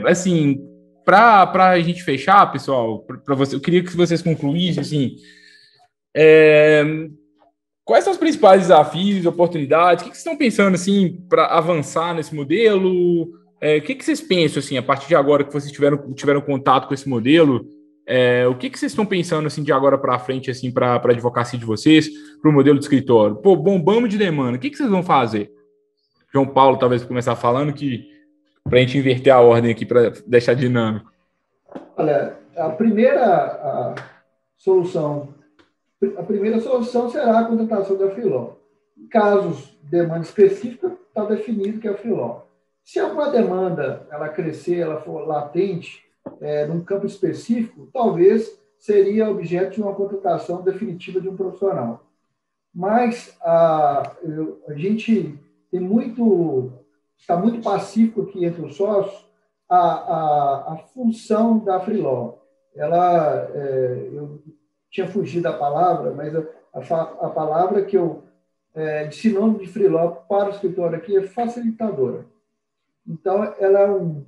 Assim, para a gente fechar, pessoal, eu queria que vocês concluíssem, assim, quais são os principais desafios, oportunidades, o que vocês estão pensando, assim, para avançar nesse modelo? O que vocês pensam, assim, a partir de agora que vocês tiveram contato com esse modelo? O que vocês estão pensando, assim, de agora para frente, assim, para a advocacia de vocês, para o modelo de escritório? Pô, bombamos de demanda, o que vocês vão fazer? João Paulo, talvez, começar falando para a gente inverter a ordem aqui, para deixar dinâmico. Olha, a primeira solução será a contratação da Freeló. Em casos de demanda específica, está definido que é a Freeló. Se alguma demanda ela crescer, ela for latente, num campo específico, talvez seria objeto de uma contratação definitiva de um profissional. Mas a gente está muito pacífico aqui entre os sócios a função da Freeló. Eu tinha fugido da palavra, mas a palavra que de sinônimo de Freeló para o escritório aqui é facilitadora. Então, ela é uma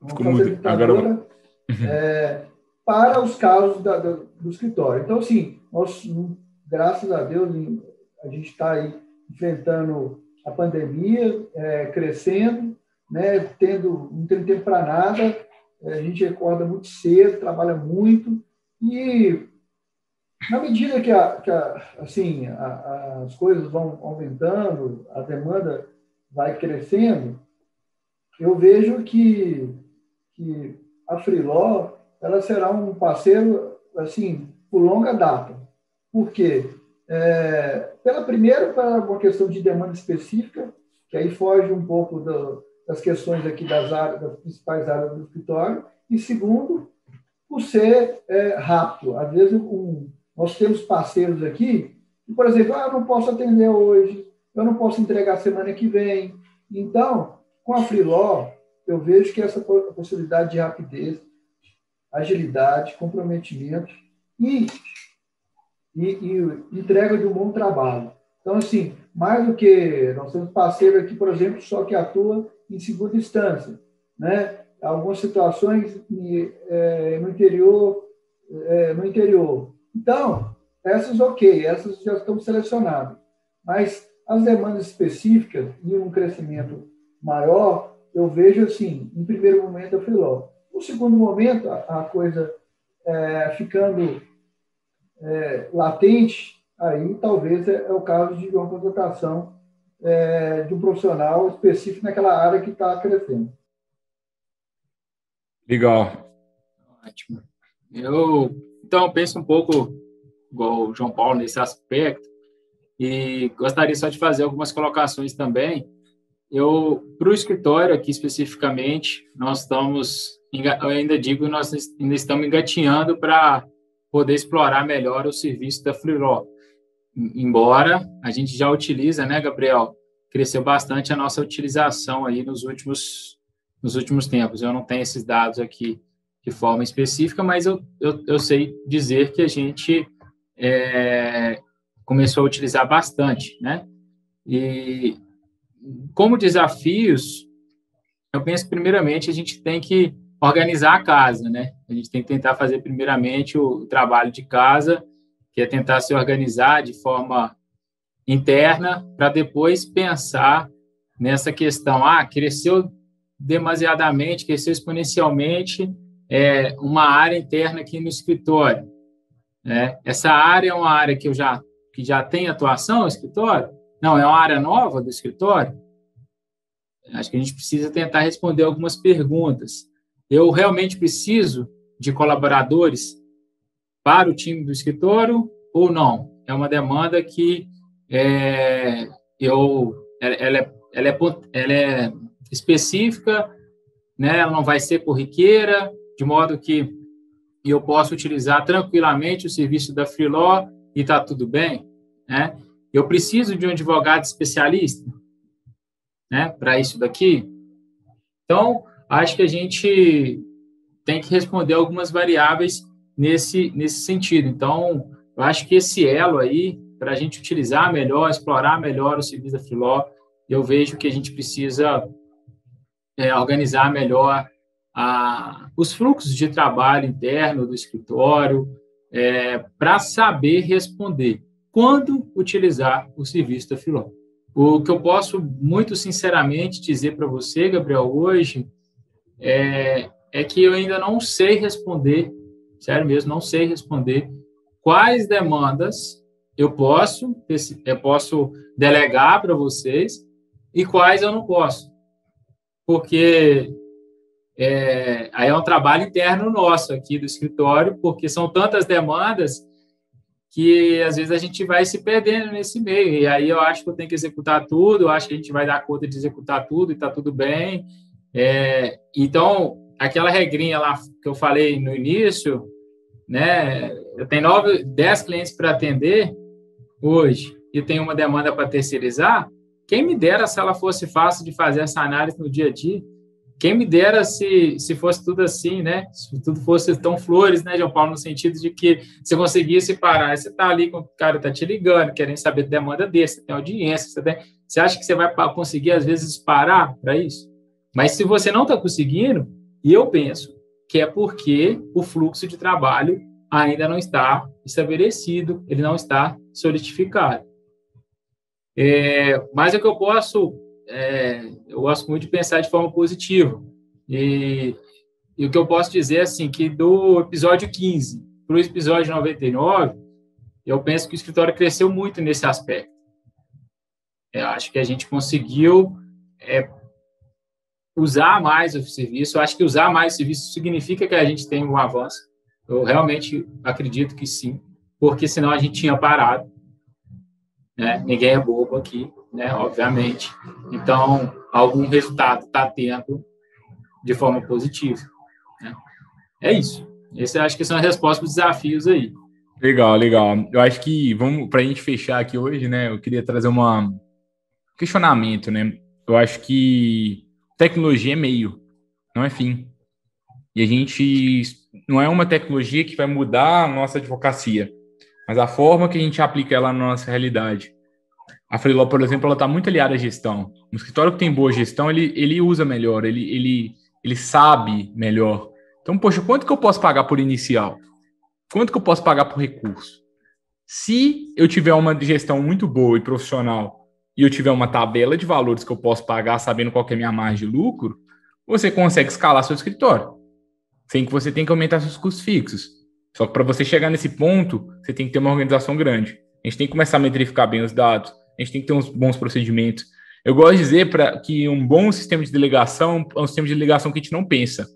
facilitadora para os casos do escritório. Então, assim, nós, graças a Deus, a gente está aí enfrentando a pandemia, crescendo, né, não tendo tempo para nada, a gente acorda muito cedo, trabalha muito, e na medida que as coisas vão aumentando, a demanda vai crescendo, eu vejo que a Freeló ela será um parceiro assim, por longa data. Por quê? Primeiro, para uma questão de demanda específica, que aí foge um pouco das questões aqui das principais áreas do escritório, e segundo, por ser rápido. Às vezes, nós temos parceiros aqui que, por exemplo, eu não posso atender hoje, eu não posso entregar semana que vem. Então, com a Freeló, eu vejo que essa possibilidade de rapidez, agilidade, comprometimento e entrega de um bom trabalho. Então, assim, mais do que nós temos parceiro aqui, por exemplo, só que atua em segunda instância, né? Algumas situações no interior. Então, essas já estão selecionadas. Mas as demandas específicas e um crescimento maior, eu vejo assim, em primeiro momento, a Freeló. No segundo momento, a coisa ficando latente, aí talvez é o caso de uma contratação de um profissional específico naquela área que está crescendo. Legal. Ótimo. Então, penso um pouco igual o João Paulo nesse aspecto e gostaria só de fazer algumas colocações também. Para o escritório aqui especificamente, eu ainda digo, nós ainda estamos engatinhando para poder explorar melhor o serviço da Freeló. Embora a gente já utiliza, né, Gabriel? Cresceu bastante a nossa utilização aí nos últimos nos últimos tempos. Eu não tenho esses dados aqui de forma específica, mas eu sei dizer que a gente começou a utilizar bastante, né? E como desafios, eu penso que, primeiramente, a gente tem que organizar a casa, né? A gente tem que tentar fazer, primeiramente, o trabalho de casa, que é tentar se organizar de forma interna, para depois pensar nessa questão, cresceu demasiadamente, cresceu exponencialmente uma área interna aqui no escritório. Né? Essa área é uma área que já tem atuação no escritório? Não, é uma área nova do escritório? Acho que a gente precisa tentar responder algumas perguntas. Eu realmente preciso de colaboradores para o time do escritório ou não? É uma demanda que ela é específica, né? Ela não vai ser corriqueira, de modo que eu posso utilizar tranquilamente o serviço da Freeló e está tudo bem, né? Eu preciso de um advogado especialista, né, para isso daqui. Então, acho que a gente tem que responder algumas variáveis nesse sentido. Então, eu acho que esse elo aí, para a gente utilizar melhor, explorar melhor o serviço da Freeló, eu vejo que a gente precisa organizar melhor os fluxos de trabalho interno do escritório, para saber responder quando utilizar o serviço da Freeló. O que eu posso, muito sinceramente, dizer para você, Gabriel, hoje, é que eu ainda não sei responder, sério mesmo, não sei responder quais demandas eu posso delegar para vocês e quais eu não posso. Porque aí é um trabalho interno nosso aqui do escritório, porque são tantas demandas que às vezes a gente vai se perdendo nesse meio, e aí eu acho que eu tenho que executar tudo, eu acho que a gente vai dar conta de executar tudo e está tudo bem. Então, aquela regrinha lá que eu falei no início, né, eu tenho 10 clientes para atender hoje e tenho uma demanda para terceirizar, quem me dera se ela fosse fácil de fazer essa análise no dia a dia. Quem me dera se fosse tudo assim, né? Se tudo fosse tão flores, né, João Paulo, no sentido de que você conseguisse parar. Você está ali, o cara está te ligando, querendo saber da demanda dele, você tem audiência, você acha que você vai conseguir, às vezes, parar para isso? Mas se você não está conseguindo, e eu penso que é porque o fluxo de trabalho ainda não está estabelecido, ele não está solidificado. Mas é que eu gosto muito de pensar de forma positiva. E o que eu posso dizer, assim, que do episódio 15 para o episódio 99, eu penso que o escritório cresceu muito nesse aspecto. Eu acho que a gente conseguiu usar mais o serviço. Eu acho que usar mais o serviço significa que a gente tem um avanço. Eu realmente acredito que sim, porque senão a gente tinha parado. Né? Ninguém é bobo aqui, né? Obviamente. Então, algum resultado está tendo de forma positiva. Né? É isso. Esse eu acho que são as respostas para os desafios aí. Legal. Eu acho que, para a gente fechar aqui hoje, né? Eu queria trazer um questionamento, né? Eu acho que tecnologia é meio, não é fim. E a gente não é uma tecnologia que vai mudar a nossa advocacia, mas a forma que a gente aplica ela na nossa realidade. A Freeló, por exemplo, ela está muito aliada à gestão. Um escritório que tem boa gestão, ele usa melhor, ele sabe melhor. Então, poxa, quanto que eu posso pagar por inicial? Quanto que eu posso pagar por recurso? Se eu tiver uma gestão muito boa e profissional e eu tiver uma tabela de valores que eu posso pagar sabendo qual que é a minha margem de lucro, você consegue escalar seu escritório, sem que você tenha que aumentar seus custos fixos. Só que para você chegar nesse ponto, você tem que ter uma organização grande. A gente tem que começar a metrificar bem os dados, a gente tem que ter uns bons procedimentos. Eu gosto de dizer que um bom sistema de delegação é um sistema de delegação que a gente não pensa.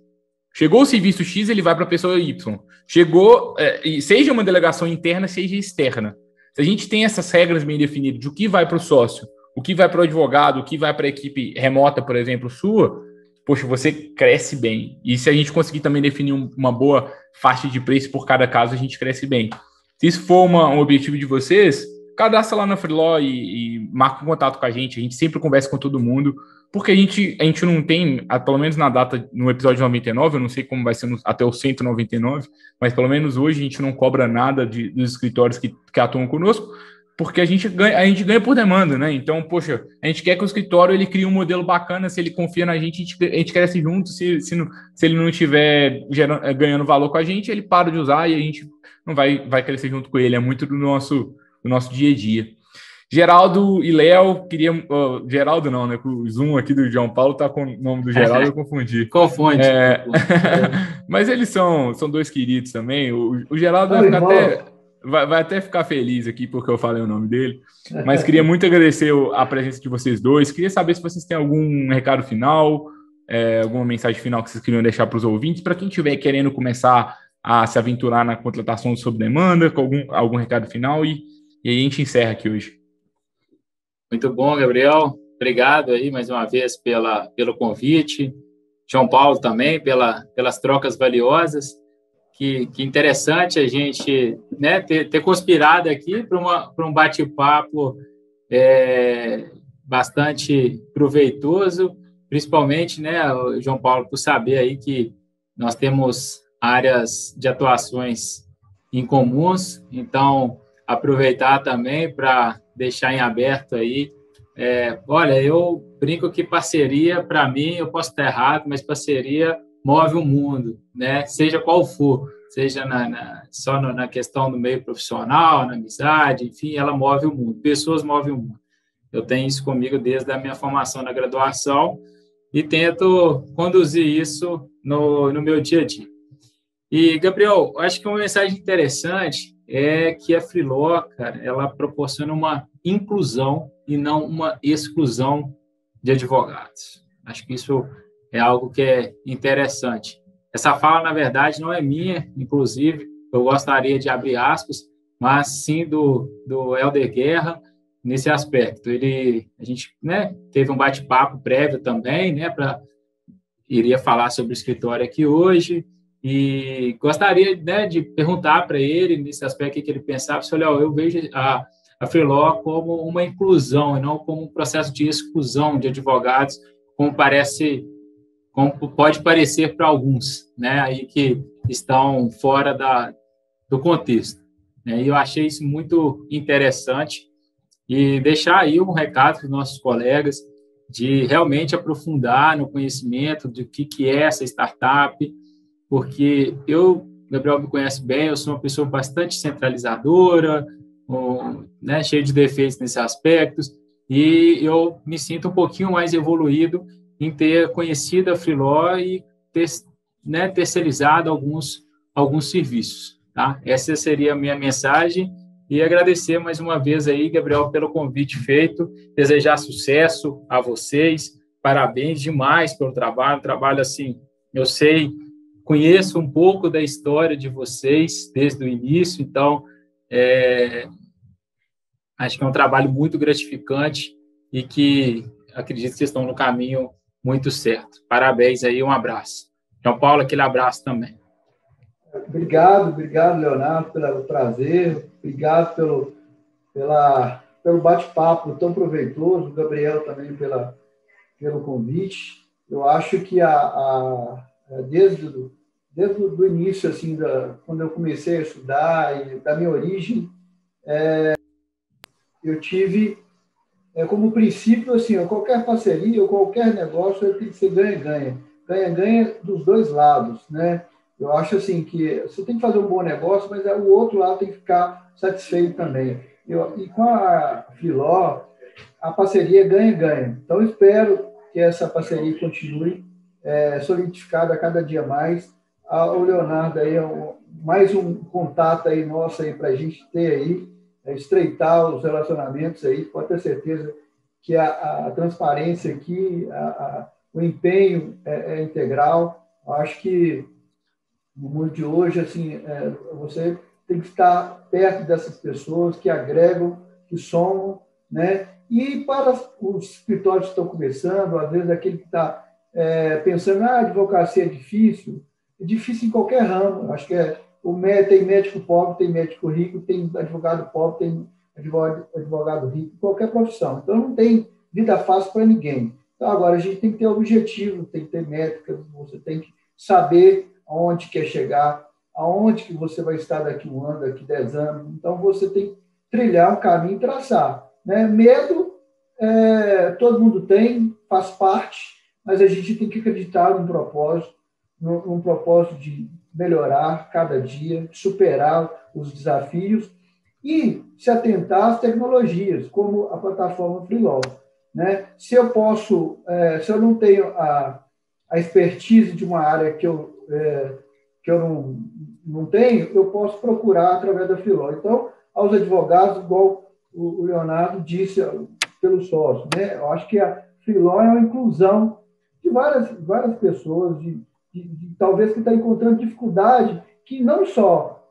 Chegou o serviço X, ele vai para a pessoa Y. Chegou, seja uma delegação interna, seja externa. Se a gente tem essas regras bem definidas de o que vai para o sócio, o que vai para o advogado, o que vai para a equipe remota, por exemplo, sua, poxa, você cresce bem. E se a gente conseguir também definir uma boa faixa de preço por cada caso, a gente cresce bem. Se isso for um objetivo de vocês, cadastra lá na Freeló e marca um contato com a gente sempre conversa com todo mundo, porque a gente não tem, pelo menos na data, no episódio 99, eu não sei como vai ser até o 199, mas pelo menos hoje a gente não cobra nada dos escritórios que atuam conosco, porque a gente ganha por demanda, né? Então, poxa, a gente quer que o escritório ele crie um modelo bacana, se ele confia na gente, a gente cresce junto, se ele não estiver ganhando valor com a gente, ele para de usar e a gente não vai crescer junto com ele, é muito do nosso dia a dia. Geraldo e Léo, Geraldo não, né? O Zoom aqui do João Paulo tá com o nome do Geraldo, eu confundi. Confunde. Mas eles são dois queridos também. O Geraldo vai até ficar feliz aqui porque eu falei o nome dele. Mas queria muito agradecer a presença de vocês dois. Queria saber se vocês têm algum recado final, alguma mensagem final que vocês queriam deixar para os ouvintes, para quem estiver querendo começar a se aventurar na contratação sob demanda, com algum recado final, e aí a gente encerra aqui hoje. Muito bom, Gabriel. Obrigado aí mais uma vez pelo convite. João Paulo também, pelas trocas valiosas. Que interessante a gente, né, ter conspirado aqui para um bate-papo bastante proveitoso, principalmente, né, João Paulo, por saber aí que nós temos áreas de atuações incomuns, então aproveitar também para deixar em aberto aí. Olha, eu brinco que parceria, para mim, eu posso estar errado, mas parceria move o mundo, né? Seja qual for, seja só na questão do meio profissional, na amizade, enfim, ela move o mundo. Pessoas movem o mundo. Eu tenho isso comigo desde a minha formação na graduação e tento conduzir isso no meu dia a dia. E, Gabriel, acho que uma mensagem interessante é que a Freeló, cara, ela proporciona uma inclusão e não uma exclusão de advogados. Acho que isso é algo que é interessante. Essa fala, na verdade, não é minha, inclusive, eu gostaria de abrir aspas, mas sim do Helder Guerra, nesse aspecto. A gente, né, teve um bate-papo prévio também, né, iria falar sobre o escritório aqui hoje, e gostaria, né, de perguntar para ele, nesse aspecto, o que ele pensava. Olha, eu vejo a Freeló como uma inclusão e não como um processo de exclusão de advogados, como pode parecer para alguns, né, aí que estão fora do contexto. Né? E eu achei isso muito interessante e deixar aí um recado para os nossos colegas de realmente aprofundar no conhecimento do que é essa startup, porque Gabriel me conhece bem, eu sou uma pessoa bastante centralizadora, né, cheio de defeitos nesses aspectos, e eu me sinto um pouquinho mais evoluído em ter conhecido a Freeló e ter, né, terceirizado alguns serviços. Tá? Essa seria a minha mensagem e agradecer mais uma vez aí, Gabriel, pelo convite feito, desejar sucesso a vocês, parabéns demais pelo trabalho assim, eu sei, conheço um pouco da história de vocês desde o início, então acho que é um trabalho muito gratificante e que acredito que estão no caminho muito certo. Parabéns aí, um abraço. João Paulo, aquele abraço também. Obrigado, Leonardo, pelo prazer, obrigado pelo bate-papo tão proveitoso, Gabriel também pelo convite. Eu acho que desde o início, assim, quando eu comecei a estudar e da minha origem, eu tive como princípio, assim, qualquer parceria ou qualquer negócio tem que ser ganha-ganha. Ganha-ganha dos dois lados, né? Eu acho assim que você tem que fazer um bom negócio, mas o outro lado tem que ficar satisfeito também. E com a Freeló, a parceria é ganha-ganha. Então, espero que essa parceria continue solidificada a cada dia mais. O Leonardo aí mais um contato aí nosso aí para a gente ter aí, estreitar os relacionamentos aí, pode ter certeza que a transparência aqui, o empenho é integral. Acho que no mundo de hoje, assim, você tem que estar perto dessas pessoas que agregam, que somam, né? E para os escritórios que estão começando, às vezes aquele que está pensando, a advocacia é difícil em qualquer ramo. Acho que tem médico pobre, tem médico rico, tem advogado pobre, tem advogado rico, qualquer profissão. Então, não tem vida fácil para ninguém. Então, agora, a gente tem que ter objetivo, tem que ter métricas, você tem que saber aonde quer chegar, aonde que você vai estar daqui 1 ano, daqui 10 anos. Então, você tem que trilhar um caminho e traçar. Né? Medo, todo mundo tem, faz parte, mas a gente tem que acreditar num propósito de melhorar cada dia, superar os desafios e se atentar às tecnologias, como a plataforma Freeló. Né? Se eu não tenho a expertise de uma área que eu não tenho, eu posso procurar através da Freeló. Então, aos advogados, igual o Leonardo disse pelo sócio, né? Eu acho que a Freeló é uma inclusão de várias pessoas, talvez que está encontrando dificuldade, que não só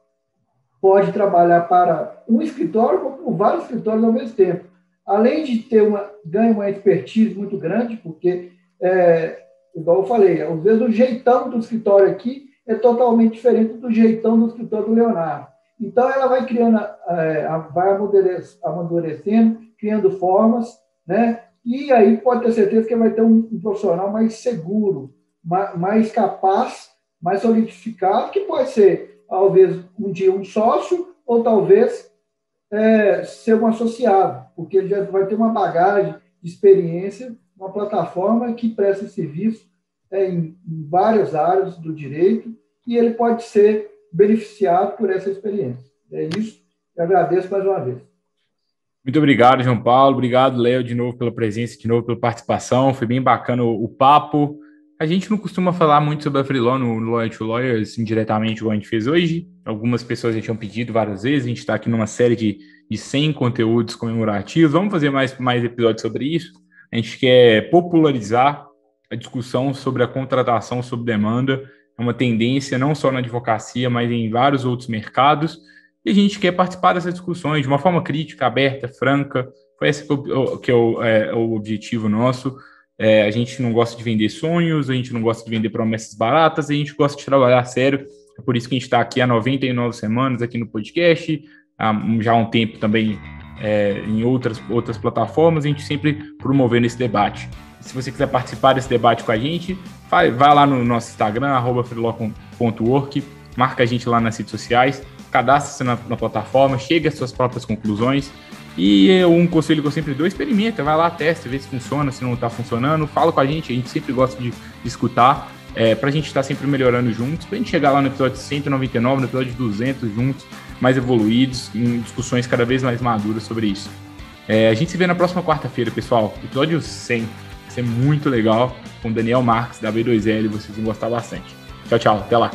pode trabalhar para um escritório, como por vários escritórios ao mesmo tempo. Além de ganha uma expertise muito grande, porque, igual eu falei, às vezes o jeitão do escritório aqui é totalmente diferente do jeitão do escritório do Leonardo. Então, ela vai criando, vai amadurecendo, criando formas, né? E aí pode ter certeza que vai ter um profissional mais seguro, mais capaz, mais solidificado, que pode ser, talvez, um dia um sócio, ou talvez ser um associado, porque ele já vai ter uma bagagem de experiência, uma plataforma que presta serviço em várias áreas do direito, e ele pode ser beneficiado por essa experiência. É isso. Eu agradeço mais uma vez. Muito obrigado, João Paulo. Obrigado, Léo, de novo pela presença, de novo pela participação. Foi bem bacana o papo. A gente não costuma falar muito sobre a Freeló no Lawyer to Lawyer, assim, diretamente, igual a gente fez hoje. Algumas pessoas já tinham pedido várias vezes. A gente está aqui numa série de 100 conteúdos comemorativos. Vamos fazer mais episódios sobre isso. A gente quer popularizar a discussão sobre a contratação sob demanda. É uma tendência não só na advocacia, mas em vários outros mercados. E a gente quer participar dessas discussões de uma forma crítica, aberta, franca. Foi esse que é o objetivo nosso. A gente não gosta de vender sonhos, a gente não gosta de vender promessas baratas, a gente gosta de trabalhar a sério. É por isso que a gente está aqui há 99 semanas aqui no podcast, já há um tempo também em outras plataformas, a gente sempre promovendo esse debate. Se você quiser participar desse debate com a gente, vai lá no nosso Instagram, @freeló.work, marca a gente lá nas redes sociais, cadastre-se na plataforma, chegue às suas próprias conclusões. E um conselho que eu sempre dou, experimenta, vai lá, testa, vê se funciona, se não está funcionando, fala com a gente sempre gosta de escutar, para a gente estar sempre melhorando juntos, para a gente chegar lá no episódio 199, no episódio 200 juntos, mais evoluídos, em discussões cada vez mais maduras sobre isso. A gente se vê na próxima quarta-feira, pessoal, episódio 100, vai ser muito legal, com o Daniel Marques, da B2L, vocês vão gostar bastante. Tchau, tchau, até lá.